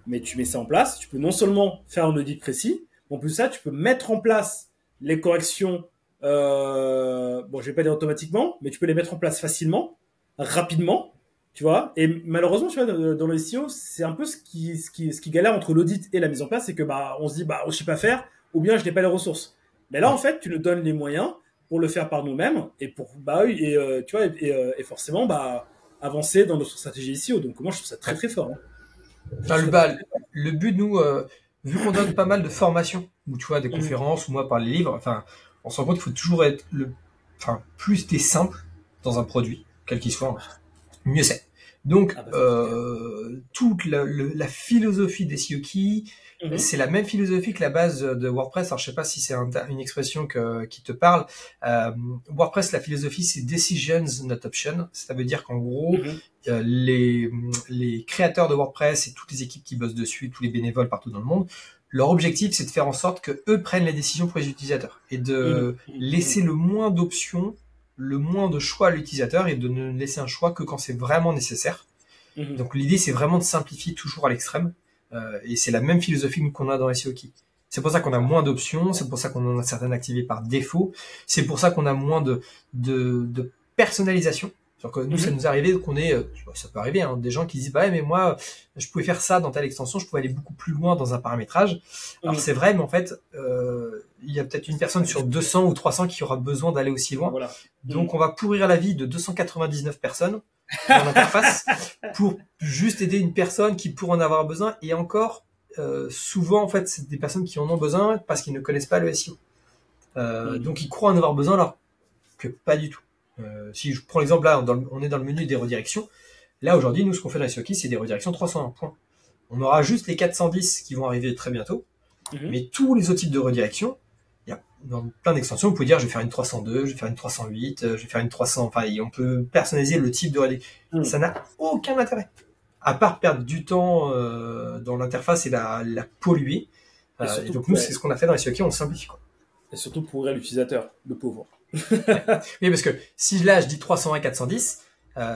mais tu mets ça en place, tu peux non seulement faire un audit précis, mais en plus de ça, tu peux mettre en place les corrections, je vais pas dire automatiquement, mais tu peux les mettre en place facilement, rapidement, tu vois. Et malheureusement, tu vois, dans le SEO, c'est un peu ce qui galère entre l'audit et la mise en place, c'est que, on se dit, je sais pas faire, ou bien je n'ai pas les ressources. Mais là, en fait, tu nous donnes les moyens pour le faire par nous-mêmes et et forcément, avancer dans notre stratégie SEO. Donc, moi, je trouve ça très, très fort. Hein. Le but, nous, vu qu'on donne pas mal de formations, ou tu vois, des conférences, ou moi, par les livres, enfin, on se rend compte qu'il faut toujours être plus t'es simple dans un produit, quel qu'il soit, mieux c'est. Donc, toute la philosophie des SEO-Key, c'est la même philosophie que la base de WordPress. Alors, je sais pas si c'est une expression qui te parle. WordPress, la philosophie, c'est decisions, not options. Ça veut dire qu'en gros, les créateurs de WordPress et toutes les équipes qui bossent dessus, tous les bénévoles partout dans le monde, leur objectif, c'est de faire en sorte que eux prennent les décisions pour les utilisateurs et de laisser le moins d'options, le moins de choix à l'utilisateur et de ne laisser un choix que quand c'est vraiment nécessaire. Donc, l'idée, c'est vraiment de simplifier toujours à l'extrême. Et c'est la même philosophie qu'on a dans SEO-Key. C'est pour ça qu'on a moins d'options, c'est pour ça qu'on en a certaines activées par défaut, c'est pour ça qu'on a moins de personnalisation. Alors que nous, ça nous est arrivé qu'on ait, ça peut arriver, hein, des gens qui disent, bah ouais, mais moi, je pouvais faire ça dans telle extension, je pouvais aller beaucoup plus loin dans un paramétrage. Alors c'est vrai, mais en fait, il y a peut-être une personne sur 200 ou 300 qui aura besoin d'aller aussi loin. Voilà. Donc on va pourrir la vie de 299 personnes dans l'interface pour juste aider une personne qui pourrait en avoir besoin. Et encore, souvent, en fait, c'est des personnes qui en ont besoin parce qu'ils ne connaissent pas le SEO. Donc ils croient en avoir besoin alors que pas du tout. Si je prends l'exemple là, on est dans le menu des redirections. Là aujourd'hui, nous ce qu'on fait dans les SEO Keys, c'est des redirections 301 points. On aura juste les 410 qui vont arriver très bientôt, mais tous les autres types de redirections, il y a dans plein d'extensions, vous pouvez dire je vais faire une 302, je vais faire une 308, je vais faire une 300. Enfin, on peut personnaliser le type de redirection. Ça n'a aucun intérêt, à part perdre du temps dans l'interface et la polluer. Et donc nous, c'est ce qu'on a fait dans les SEO Keys, on simplifie quoi. Et surtout pour l'utilisateur, le pauvre. Oui, parce que si là je dis 301 410,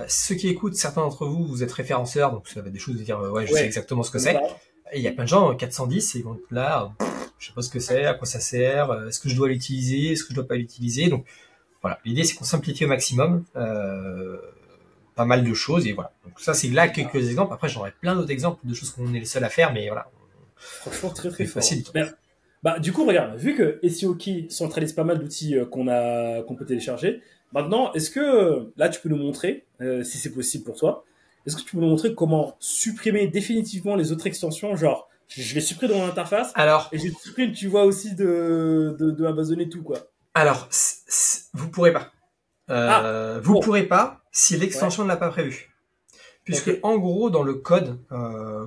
ceux qui écoutent, certains d'entre vous, vous êtes référenceurs, donc ça va des choses de dire ouais, je sais exactement ce que c'est. Et il y a plein de gens 410, ils vont être là, je sais pas ce que c'est, à quoi ça sert, est-ce que je dois l'utiliser, est-ce que je dois pas l'utiliser. Donc voilà, l'idée c'est qu'on simplifie au maximum pas mal de choses et voilà. Donc ça c'est là quelques exemples. Après j'aurais plein d'autres exemples de choses qu'on est les seuls à faire, mais voilà. Franchement très fort. Facile. Bah, du coup, regarde, vu que SEO Key centralise pas mal d'outils qu'on peut télécharger, maintenant, est-ce que, là, tu peux nous montrer, si c'est possible pour toi, est-ce que tu peux nous montrer comment supprimer définitivement les autres extensions, genre, je les supprime dans l'interface, et je les supprime, tu vois, aussi de Amazon et tout, quoi. Alors, vous pourrez pas. Vous pourrez pas si l'extension ne l'a pas prévu. Puisque en gros, dans le code,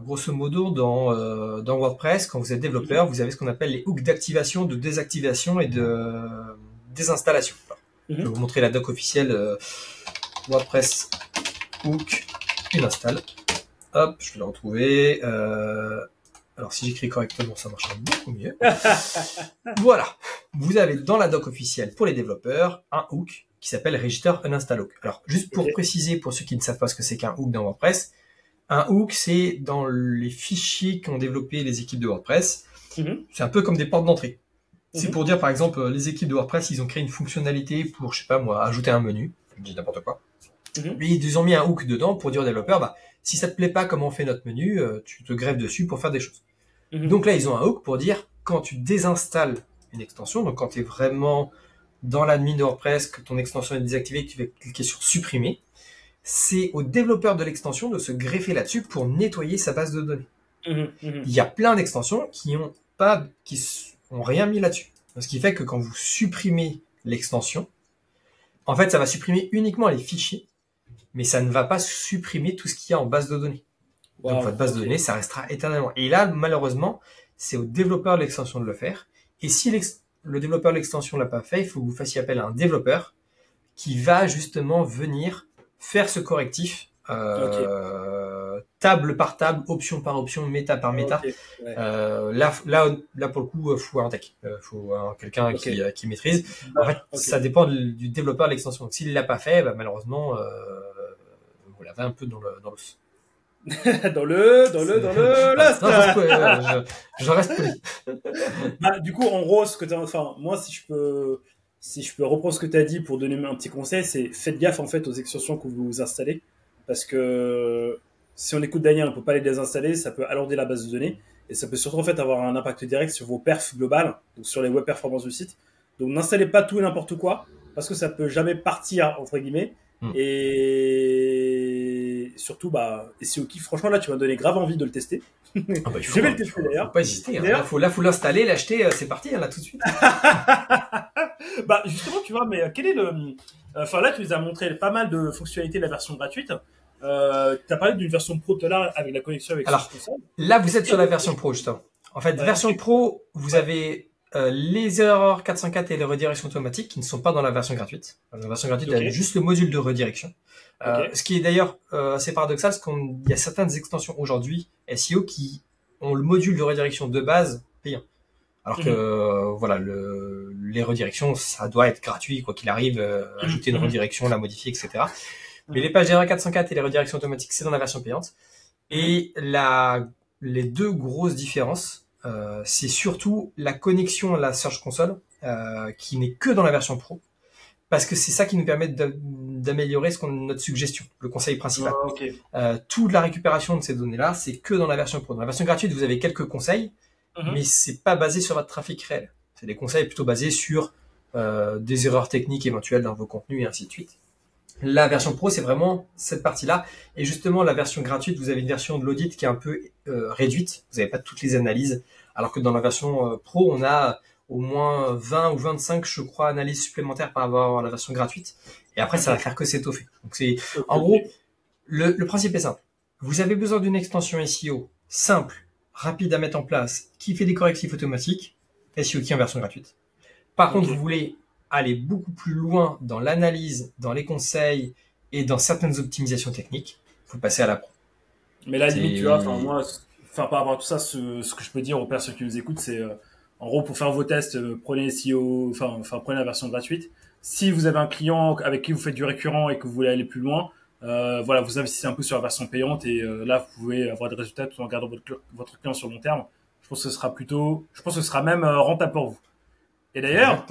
grosso modo, dans WordPress, quand vous êtes développeur, vous avez ce qu'on appelle les hooks d'activation, de désactivation et de désinstallation. Je vais vous montrer la doc officielle WordPress hook uninstall. Hop, je vais le retrouver. Alors si j'écris correctement, ça marchera beaucoup mieux. Voilà. Vous avez dans la doc officielle pour les développeurs un hook qui s'appelle Register Uninstall Hook. Alors, juste pour préciser, pour ceux qui ne savent pas ce que c'est qu'un hook dans WordPress, un hook, c'est dans les fichiers qu'ont développé les équipes de WordPress. C'est un peu comme des portes d'entrée. C'est pour dire, par exemple, les équipes de WordPress, ils ont créé une fonctionnalité pour, je sais pas moi, ajouter un menu. Je dis n'importe quoi. Mais ils ont mis un hook dedans pour dire aux développeurs, bah, si ça te plaît pas comment on fait notre menu, tu te greffes dessus pour faire des choses. Donc là, ils ont un hook pour dire, quand tu désinstalles une extension, donc quand tu es vraiment dans l'admin de WordPress, que ton extension est désactivée, que tu vas cliquer sur supprimer, c'est au développeur de l'extension de se greffer là-dessus pour nettoyer sa base de données. Il y a plein d'extensions qui ont rien mis là-dessus. Ce qui fait que quand vous supprimez l'extension, en fait, ça va supprimer uniquement les fichiers, mais ça ne va pas supprimer tout ce qu'il y a en base de données. Donc votre base de données, ça restera éternellement. Et là, malheureusement, c'est au développeur de l'extension de le faire. Et si le développeur de l'extension l'a pas fait, il faut que vous fassiez appel à un développeur qui va justement venir faire ce correctif table par table, option par option, méta par méta. Là pour le coup, faut un tech, faut quelqu'un qui maîtrise. En fait, ça dépend du développeur de l'extension. Donc, s'il l'a pas fait, bah, malheureusement, vous l'avez un peu dans l'os. dans le je reste poli. Bah, du coup, en gros, moi, si je peux reprendre ce que tu as dit pour donner un petit conseil, c'est faites gaffe en fait aux extensions que vous installez, parce que si on écoute Daniel, on peut pas les désinstaller, ça peut alourdir la base de données et ça peut surtout en fait avoir un impact direct sur vos perfs globales, donc sur les web performances du site. Donc n'installez pas tout et n'importe quoi, parce que ça peut jamais partir entre guillemets. Et surtout, SEO Key, franchement, là, tu m'as donné grave envie de le tester. Je vais le tester d'ailleurs. Faut pas hésiter. Là, faut l'installer, l'acheter, c'est parti, là, tout de suite. Justement, tu vois, mais quel est là, tu nous as montré pas mal de fonctionnalités de la version gratuite. Tu as parlé d'une version pro tout à l'heure avec la connexion avec Alors, là, vous êtes sur la version pro, justement. En fait, version pro, vous avez les erreurs 404 et les redirections automatiques qui ne sont pas dans la version gratuite. Dans la version gratuite, il y a juste le module de redirection. Ce qui est d'ailleurs assez paradoxal, parce qu'il y a certaines extensions aujourd'hui SEO qui ont le module de redirection de base payant. Alors que les redirections, ça doit être gratuit, quoi qu'il arrive, ajouter une redirection, la modifier, etc. Mais les pages d'erreur 404 et les redirections automatiques, c'est dans la version payante. Et les deux grosses différences, c'est surtout la connexion à la Search Console, qui n'est que dans la version pro. parce que c'est ça qui nous permet d'améliorer notre suggestion, le conseil principal. Ok. Toute la récupération de ces données-là, c'est que dans la version pro. Dans la version gratuite, vous avez quelques conseils, mais c'est pas basé sur votre trafic réel. C'est des conseils plutôt basés sur des erreurs techniques éventuelles dans vos contenus et ainsi de suite. La version pro, c'est vraiment cette partie-là. Et justement, la version gratuite, vous avez une version de l'audit qui est un peu réduite. Vous n'avez pas toutes les analyses. Alors que dans la version pro, on a au moins 20 ou 25, je crois, analyses supplémentaires par rapport à la version gratuite. Et après, ça va faire que s'étoffer. Donc c'est, en gros, le principe est simple. Vous avez besoin d'une extension SEO simple, rapide à mettre en place, qui fait des correctifs automatiques. SEO qui est en version gratuite. Par contre, vous voulez aller beaucoup plus loin dans l'analyse, dans les conseils et dans certaines optimisations techniques, vous passez à la pro. Mais là, limite, tu vois, moi, par rapport à tout ça, ce que je peux dire aux personnes qui nous écoutent, c'est, en gros, pour faire vos tests, prenez SEO, prenez la version gratuite. Si vous avez un client avec qui vous faites du récurrent et que vous voulez aller plus loin, voilà, vous investissez un peu sur la version payante et là, vous pouvez avoir des résultats tout en gardant votre client sur le long terme. Je pense que ce sera même rentable pour vous. Et d'ailleurs,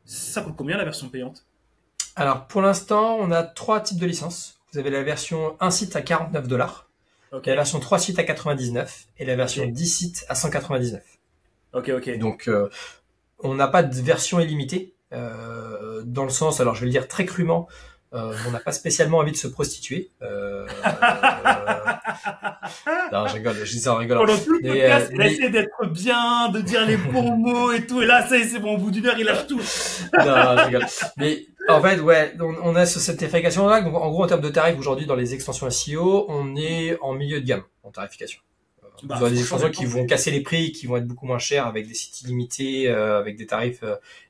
ça coûte combien la version payante? Alors, pour l'instant, on a 3 types de licences. Vous avez la version 1 site à $49, la version 3 sites à 99 et la version 10 sites à 199. Ok. Donc, on n'a pas de version illimitée, dans le sens, alors je vais le dire très crûment, on n'a pas spécialement envie de se prostituer. Non, je rigole, je dis ça en rigolant. Pendant tout le podcast, il a essayé d'être bien, de dire les bons mots et tout, et là, ça y est, c'est bon, au bout d'une heure, il lâche tout. Non, je rigole. Mais en fait, ouais, on a cette tarification-là. Donc, en gros, en termes de tarifs, aujourd'hui, dans les extensions SEO, on est en milieu de gamme en tarification. Vous aurez des extensions qui vont casser les prix, qui vont être beaucoup moins chères avec des sites illimités, avec des tarifs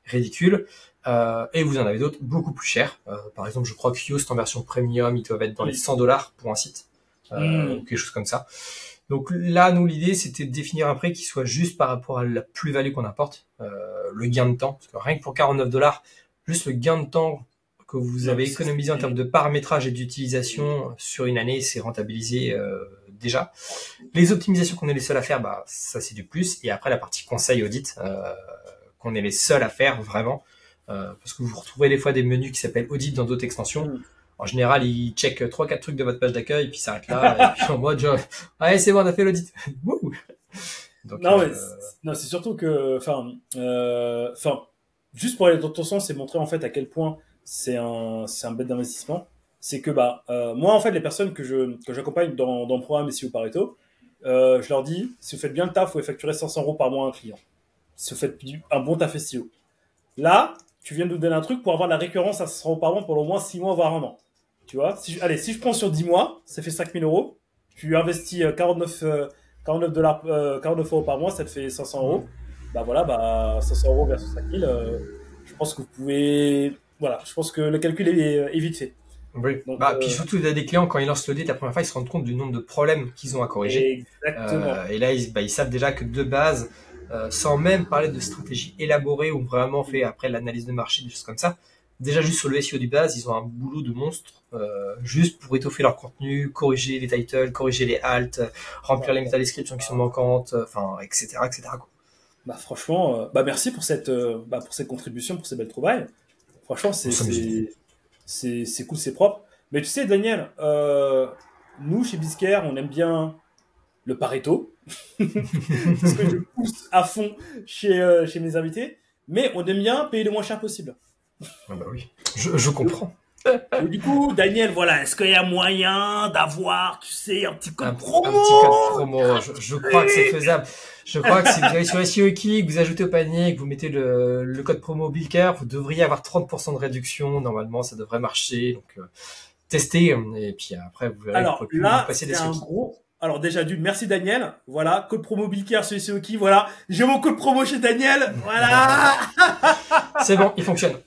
ridicules. Et vous en avez d'autres beaucoup plus chers. Par exemple, je crois que Yoast en version premium, ils doivent être dans les $100 pour un site. Ou quelque chose comme ça. Donc là, nous, l'idée, c'était de définir un prix qui soit juste par rapport à la plus-value qu'on apporte, le gain de temps. Parce que rien que pour $49, juste le gain de temps que vous avez économisé en termes de paramétrage et d'utilisation sur une année, c'est rentabilisé déjà. Les optimisations qu'on est les seuls à faire, bah ça c'est du plus. Et après la partie conseil audit, qu'on est les seuls à faire vraiment, parce que vous retrouvez des fois des menus qui s'appellent audit dans d'autres extensions. En général, ils checkent 3-4 trucs de votre page d'accueil, puis s'arrêtent là, et puis en mode genre, ouais, c'est bon, on a fait l'audit. Donc, non, c'est surtout que, juste pour aller dans ton sens, c'est montrer en fait à quel point c'est un bête d'investissement. C'est que, moi, en fait, les personnes que j'accompagne dans le programme SEO Pareto, je leur dis, si vous faites bien le taf, vous pouvez facturer 500 € par mois à un client. Si vous faites un bon taf SEO. Là, tu viens de nous donner un truc pour avoir de la récurrence à 500 € par mois pendant au moins 6 mois, voire un an. Tu vois, si je prends sur 10 mois, ça fait 5 000 €. Tu investis 49 € par mois, ça te fait 500 €. 500 € versus 5 000, je pense que vous pouvez, voilà, je pense que le calcul est vite fait. Oui. Donc, puis surtout, il y a des clients, quand ils lancent l'audit la première fois, ils se rendent compte du nombre de problèmes qu'ils ont à corriger. Exactement. Et là, ils savent déjà que de base, sans même parler de stratégie élaborée ou vraiment fait après l'analyse de marché, des choses comme ça, déjà juste sur le SEO de base, ils ont un boulot de monstre, juste pour étoffer leur contenu, corriger les titles, corriger les alt, remplir les métadescriptions qui sont manquantes, etc., quoi. Franchement, merci pour cette contribution, pour ces belles trouvailles. Franchement, c'est cool, c'est propre. Mais tu sais, Daniel, nous, chez Bizcare, on aime bien le Pareto. C'est ce que je pousse à fond chez mes invités. Mais on aime bien payer le moins cher possible. Ah bah oui, je comprends. Et du coup, Daniel, voilà, est-ce qu'il y a moyen d'avoir, tu sais, un petit code promo? Un petit code promo, je crois que c'est faisable. Je crois que si vous allez sur SEO Key, que vous ajoutez au panier, que vous mettez le code promo Bizcare, vous devriez avoir 30% de réduction. Normalement, ça devrait marcher. Donc, testez. Et puis après, vous verrez. Alors là, c'est un gros... Alors déjà, merci Daniel. Voilà, code promo Bizcare sur SEO Key. Voilà, j'ai mon code promo chez Daniel. Voilà. C'est bon, il fonctionne.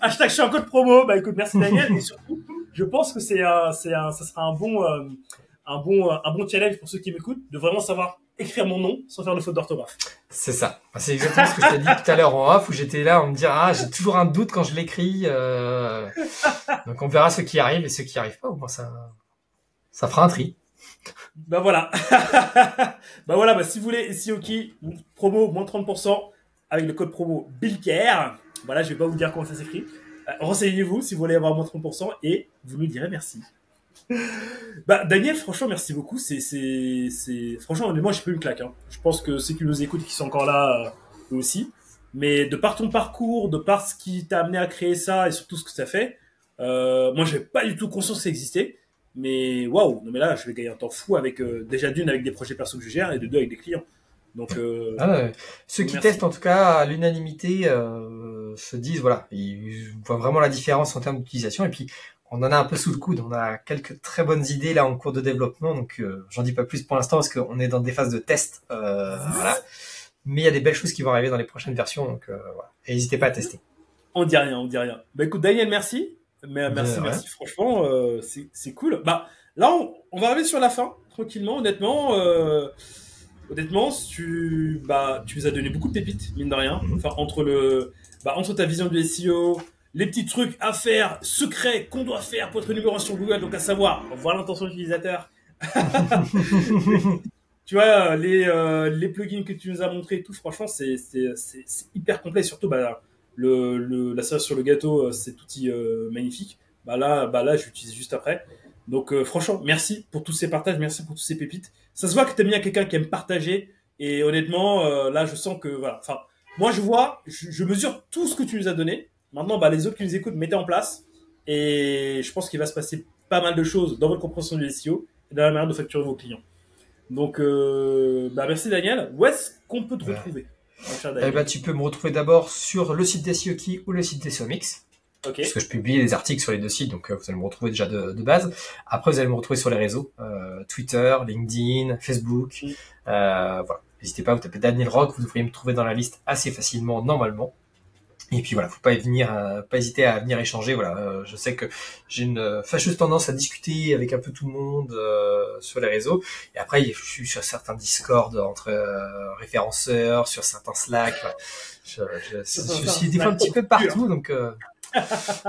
Hashtag je suis un code promo. Écoute, merci Daniel. Et surtout, je pense que ça sera un bon challenge pour ceux qui m'écoutent de vraiment savoir écrire mon nom sans faire de faute d'orthographe. C'est ça. C'est exactement ce que je t'ai dit tout à l'heure en off où j'étais là, on me dit j'ai toujours un doute quand je l'écris. Donc on verra ceux qui arrivent et ceux qui arrivent pas. Au moins ça fera un tri. Voilà. Si vous voulez SEO Key, promo moins 30% avec le code promo Bizcare. Voilà, je vais pas vous dire comment ça s'écrit. Renseignez-vous si vous voulez avoir moins 30% et vous nous direz merci. Daniel, franchement, merci beaucoup. Franchement, moi, j'ai pris une claque. Hein. Je pense que ceux qui nous écoutent, qui sont encore là, eux aussi. Mais de par ton parcours, de par ce qui t'a amené à créer ça et surtout ce que ça fait, moi, j'avais pas du tout conscience que ça existait. Mais waouh, non mais là, je vais gagner un temps fou avec déjà d'une avec des projets perso que je gère et de deux avec des clients. Donc, ceux qui merci. testent, en tout cas, à l'unanimité, se disent, voilà, ils voient vraiment la différence en termes d'utilisation. Et puis, on en a un peu sous le coude. On a quelques très bonnes idées là en cours de développement. Donc, j'en dis pas plus pour l'instant parce qu'on est dans des phases de test. Voilà. Mais il y a des belles choses qui vont arriver dans les prochaines versions. Donc, voilà. Et n'hésitez pas à tester. On dit rien, on dit rien. Bah écoute, Daniel, merci. Merci, Ouais. merci. Franchement, c'est cool. Là, on va arriver sur la fin, tranquillement. Honnêtement, tu nous as donné beaucoup de pépites, mine de rien. Enfin, entre ta vision du SEO, les petits trucs à faire, secrets qu'on doit faire pour être numéro 1 sur Google, donc à savoir, voir l'intention de l'utilisateur. Tu vois, les plugins que tu nous as montrés et tout, franchement, c'est hyper complet. Surtout, la cerise sur le gâteau, cet outil magnifique. Là, je l'utilise juste après. Donc, franchement, merci pour tous ces partages, merci pour tous ces pépites. Ça se voit que t'es bien quelqu'un qui aime partager. Et honnêtement, là, je sens que, voilà. Enfin, moi, je mesure tout ce que tu nous as donné. Maintenant, les autres qui nous écoutent, mettez en place. Et je pense qu'il va se passer pas mal de choses dans votre compréhension du SEO et dans la manière de facturer vos clients. Donc, merci Daniel. Où est-ce qu'on peut te retrouver, mon cher Daniel? Tu peux me retrouver d'abord sur le site d'SEO Key ou le site d'SEO Mix. Ok. Parce que je publie des articles sur les deux sites, donc vous allez me retrouver déjà de base. Après, vous allez me retrouver sur les réseaux, Twitter, LinkedIn, Facebook. Voilà. N'hésitez pas, vous tapez Daniel Rock, vous devriez me trouver dans la liste assez facilement, normalement. Et puis voilà, faut pas hésiter à venir échanger. Voilà, je sais que j'ai une fâcheuse tendance à discuter avec un peu tout le monde sur les réseaux. Et après, je suis sur certains Discord entre référenceurs, sur certains Slack. Voilà. Je suis des fois un petit peu partout, donc.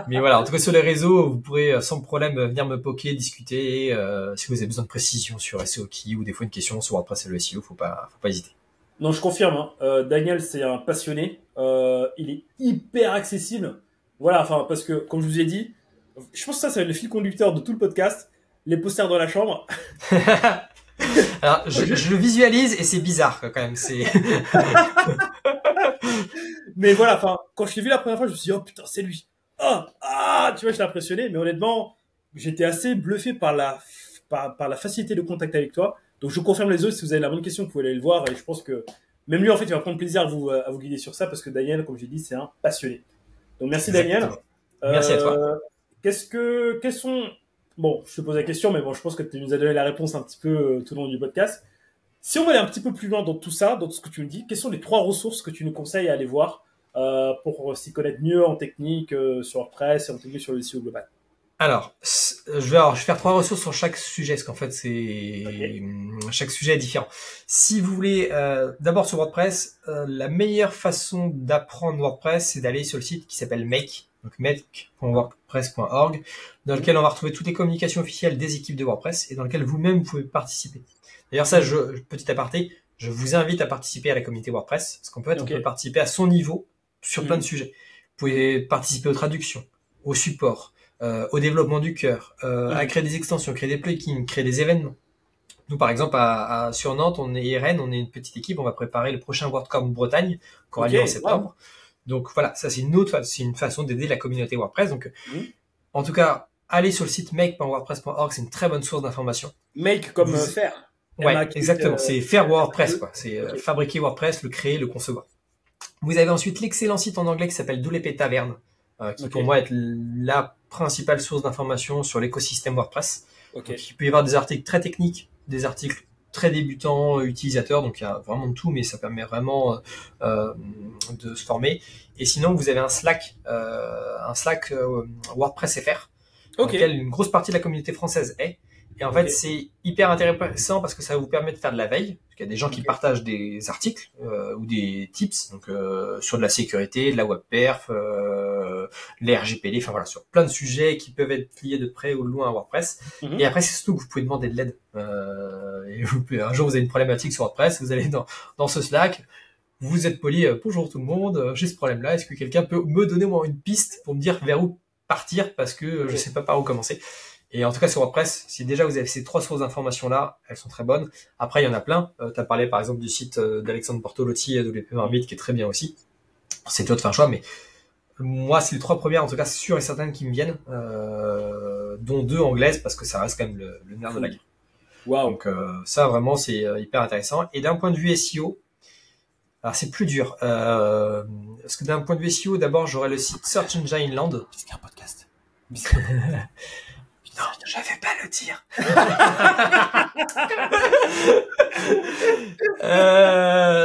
Mais voilà, en tout cas sur les réseaux, vous pourrez sans problème venir me poker, discuter. Si vous avez besoin de précision sur SEO Key ou des fois une question sur WordPress et le SEO, faut pas hésiter. Non, je confirme. Hein. Daniel, c'est un passionné. Il est hyper accessible. Voilà, enfin, parce que, comme je vous ai dit, je pense que ça va être le fil conducteur de tout le podcast. Les posters dans la chambre. Alors, je le visualise et c'est bizarre quand même. Mais voilà, enfin, quand je l'ai vu la première fois, je me suis dit, oh putain, c'est lui. Tu vois, je l'ai impressionné. Mais honnêtement, j'étais assez bluffé par la facilité de contact avec toi. Donc, je confirme les autres. Si vous avez la bonne question, vous pouvez aller le voir. Et je pense que même lui, en fait, il va prendre plaisir à vous guider sur ça parce que Daniel, comme j'ai dit, c'est un passionné. Donc, merci Daniel. Merci à toi. Quels sont... Bon, je te pose la question, mais bon, je pense que tu nous as donné la réponse un petit peu tout au long du podcast. Si on va aller un petit peu plus loin dans tout ça, dans tout ce que tu me dis, quelles sont les 3 ressources que tu nous conseilles à aller voir pour s'y connaître mieux en technique sur WordPress et en technique sur le SEO global? Alors, je vais faire 3 ressources sur chaque sujet, parce qu'en fait, chaque sujet est différent. Si vous voulez, d'abord sur WordPress, la meilleure façon d'apprendre WordPress, c'est d'aller sur le site qui s'appelle Make, donc make.wordpress.org, dans lequel on va retrouver toutes les communications officielles des équipes de WordPress et dans lequel vous-même pouvez participer. D'ailleurs, ça, petit aparté, je vous invite à participer à la communauté WordPress, parce qu'en fait, on peut participer à son niveau sur plein de sujets. Vous pouvez participer aux traductions, au support, au développement du cœur, à créer des extensions, créer des plugins, créer des événements. Nous, par exemple, sur Nantes, on est une petite équipe, on va préparer le prochain WordCamp Bretagne, qui aura lieu en septembre. Donc voilà, ça c'est une façon d'aider la communauté WordPress. Donc, en tout cas, allez sur le site make.wordpress.org, c'est une très bonne source d'information. Make comme faire. Ouais, exactement. C'est faire WordPress, quoi. C'est fabriquer WordPress, le créer, le concevoir. Vous avez ensuite l'excellent site en anglais qui s'appelle WP Taverne, qui pour moi est la principale source d'information sur l'écosystème WordPress. Donc, il peut y avoir des articles très techniques, des articles très débutants, utilisateurs, donc il y a vraiment de tout, mais ça permet vraiment de se former. Et sinon, vous avez un Slack WordPress FR, dans lequel une grosse partie de la communauté française est. Et en fait, c'est hyper intéressant parce que ça vous permet de faire de la veille. Parce qu'il y a des gens qui partagent des articles ou des tips, donc sur de la sécurité, de la web perf, les RGPD, enfin voilà, sur plein de sujets qui peuvent être liés de près ou de loin à WordPress. Et après, c'est surtout que vous pouvez demander de l'aide. Et un jour, vous avez une problématique sur WordPress, vous allez dans ce Slack. vous êtes poli, bonjour tout le monde, j'ai ce problème-là, est-ce que quelqu'un peut me donner au moins une piste pour me dire vers où partir parce que je sais pas par où commencer. Et en tout cas sur WordPress, si déjà vous avez ces 3 sources d'informations-là, elles sont très bonnes. Après, il y en a plein. Tu as parlé par exemple du site d'Alexandre Bortolotti, WP Marmite, qui est très bien aussi. C'est toi de faire un choix, mais moi, c'est les 3 premières, en tout cas sûres et certaines qui me viennent, dont 2 anglaises, parce que ça reste quand même le nerf de la guerre. Wow. Donc ça, vraiment, c'est hyper intéressant. Et d'un point de vue SEO, alors c'est plus dur. Parce que d'un point de vue SEO, d'abord, j'aurais le site Search Engine Land. C'est un podcast. Non, je vais pas le dire.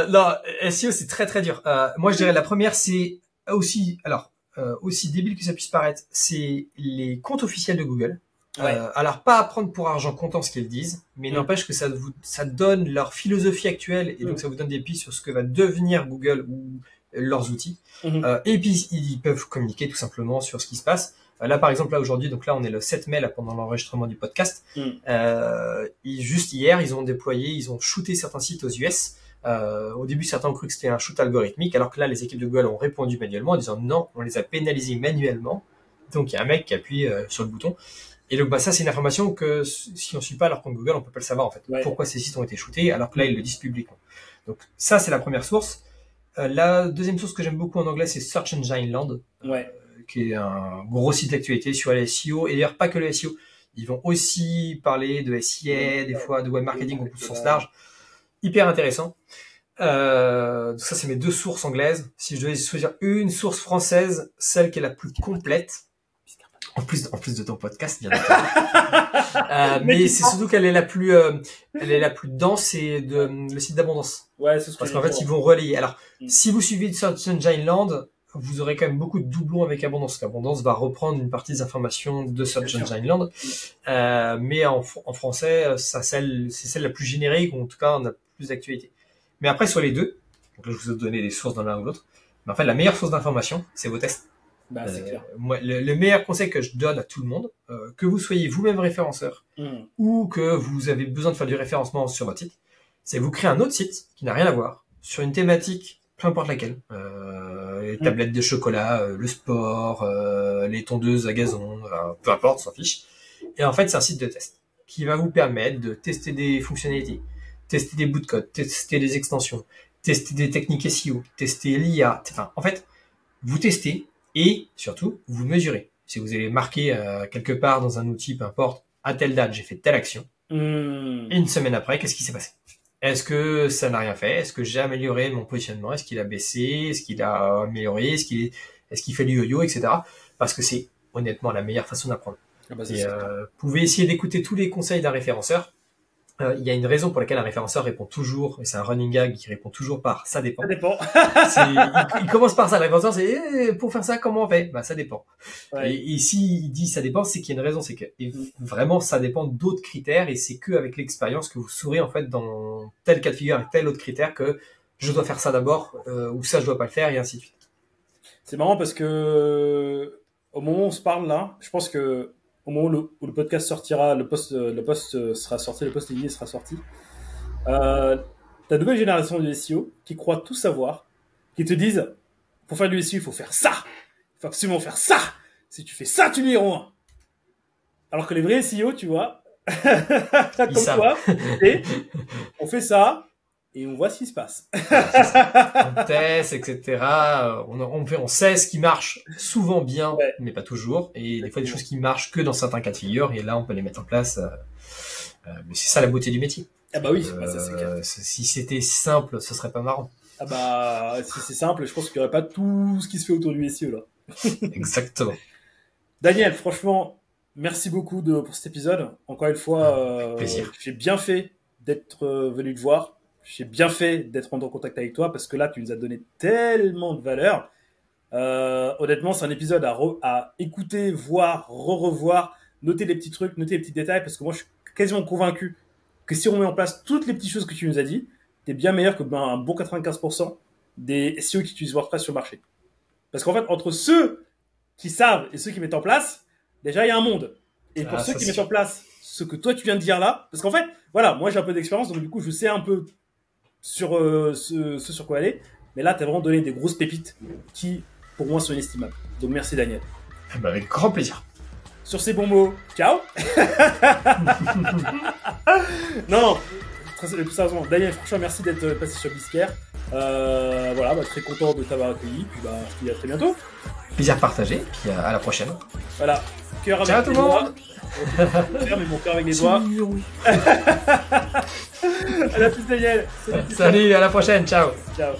Non, SEO, c'est très très dur. Moi, je dirais la première, c'est aussi, aussi débile que ça puisse paraître, c'est les comptes officiels de Google. Ouais. Alors, pas à prendre pour argent comptant ce qu'ils disent, mais n'empêche que ça donne leur philosophie actuelle et donc ça vous donne des pistes sur ce que va devenir Google ou leurs outils. Et puis, ils peuvent communiquer tout simplement sur ce qui se passe. Là, par exemple, là, aujourd'hui, donc là, on est le 7 mai, là, pendant l'enregistrement du podcast. Juste hier, ils ont shooté certains sites aux US. Au début, certains ont cru que c'était un shoot algorithmique, alors que là, les équipes de Google ont répondu manuellement en disant non, on les a pénalisés manuellement. Donc, il y a un mec qui appuie sur le bouton. Et donc, ça, c'est une information que si on ne suit pas leur compte Google, on peut pas le savoir, en fait. Ouais. Pourquoi ces sites ont été shootés, alors que là, ils le disent publiquement. Donc, ça, c'est la première source. La deuxième source que j'aime beaucoup en anglais, c'est Search Engine Land. Ouais. Qui est un gros site d'actualité sur les SEO, et d'ailleurs pas que le SEO, ils vont aussi parler de SIA, des fois de web marketing au sens large, hyper intéressant. Donc ça c'est mes 2 sources anglaises. Si je devais choisir une source française, celle qui est la plus complète, en plus de ton podcast bien entendu, mais c'est surtout qu'elle est la plus dense, c'est le site d'Abondance. Ouais, c'est ce que parce qu'en fait ils vont relayer. Alors si vous suivez Search Engine Land, vous aurez quand même beaucoup de doublons avec Abondance. Abondance va reprendre une partie des informations de Search Engine Land, mais en français, c'est celle la plus générique, ou en tout cas, on a plus d'actualité. Mais après, sur les deux, donc là, je vous ai donné des sources dans l'un ou l'autre, mais en fait, la meilleure source d'information, c'est vos tests. Bah, c'est clair. Moi, le meilleur conseil que je donne à tout le monde, que vous soyez vous-même référenceur, ou que vous avez besoin de faire du référencement sur votre site, c'est vous créer un autre site qui n'a rien à voir, sur une thématique, peu importe laquelle, les tablettes de chocolat, le sport, les tondeuses à gazon, peu importe, on s'en fiche. Et en fait, c'est un site de test qui va vous permettre de tester des fonctionnalités, tester des bouts de code, tester des extensions, tester des techniques SEO, tester l'IA. Enfin, en fait, vous testez et surtout, vous mesurez. Si vous allez marquer quelque part dans un outil, peu importe, à telle date, j'ai fait telle action. Et une semaine après, qu'est-ce qui s'est passé? Est-ce que ça n'a rien fait? Est-ce que j'ai amélioré mon positionnement? Est-ce qu'il a baissé? Est-ce qu'il a amélioré? Est-ce qu'il fait du yo-yo, etc. Parce que c'est honnêtement la meilleure façon d'apprendre. Vous pouvez essayer d'écouter tous les conseils d'un référenceur. Il y a une raison pour laquelle un référenceur répond toujours, et c'est un running gag qui répond toujours par ça dépend. Ça dépend. Il commence par ça, le référenceur, c'est pour faire ça, comment on fait? Bah ça dépend. Ouais. Et s'il dit ça dépend, c'est qu'il y a une raison, c'est que vraiment ça dépend d'autres critères, et c'est qu'avec l'expérience que vous saurez en fait dans tel cas de figure et tel autre critère que je dois faire ça d'abord, ou ça je dois pas le faire, et ainsi de suite. C'est marrant parce que au moment où on se parle là, je pense que au moment où le podcast sortira, le post sera sorti, le post lié sera sorti. Ta nouvelle génération de SEO qui croit tout savoir, qui te disent pour faire du SEO, il faut faire ça, il faut absolument faire ça. Si tu fais ça, tu es numéro 1. Alors que les vrais SEO, tu vois, comme toi, on fait ça et on voit ce qui se passe. On teste, etc. On sait ce qui marche souvent bien, mais pas toujours. Et des fois, des choses qui marchent que dans certains cas de figure. Et là, on peut les mettre en place. Mais c'est ça la beauté du métier. Ah bah oui, ça c'est clair. Si c'était simple, ce serait pas marrant. Ah bah, si c'est simple, je pense qu'il n'y aurait pas tout ce qui se fait autour du SEO là. Exactement. Daniel, franchement, merci beaucoup pour cet épisode. Encore une fois, plaisir. J'ai bien fait d'être venu te voir. J'ai bien fait d'être en contact avec toi parce que là, tu nous as donné tellement de valeur. Honnêtement, c'est un épisode à écouter, voir, revoir, noter les petits trucs, noter les petits détails parce que moi, je suis quasiment convaincu que si on met en place toutes les petites choses que tu nous as dit, t'es bien meilleur que un bon 95% des SEO qui utilisent WordPress sur le marché. Parce qu'en fait, entre ceux qui savent et ceux qui mettent en place, déjà, il y a un monde. Et pour ceux qui mettent en place ce que toi, tu viens de dire là, parce qu'en fait, voilà, moi, j'ai un peu d'expérience, donc du coup, je sais un peu sur ce sur quoi aller. Mais là, tu as vraiment donné des grosses pépites qui, pour moi, sont inestimables. Donc merci Daniel. Bah, avec grand plaisir. Sur ces bons mots, ciao. Non, plus sérieusement, Daniel, franchement, merci d'être passé sur Biscare. Voilà, très content de t'avoir accueilli. Puis je te dis à très bientôt. Plaisir partagé, puis à la prochaine. Voilà, cœur avec ciao tout le monde. Mais mon cœur avec les doigts. À la plus Daniel. Salut, à la prochaine, ciao. Ciao.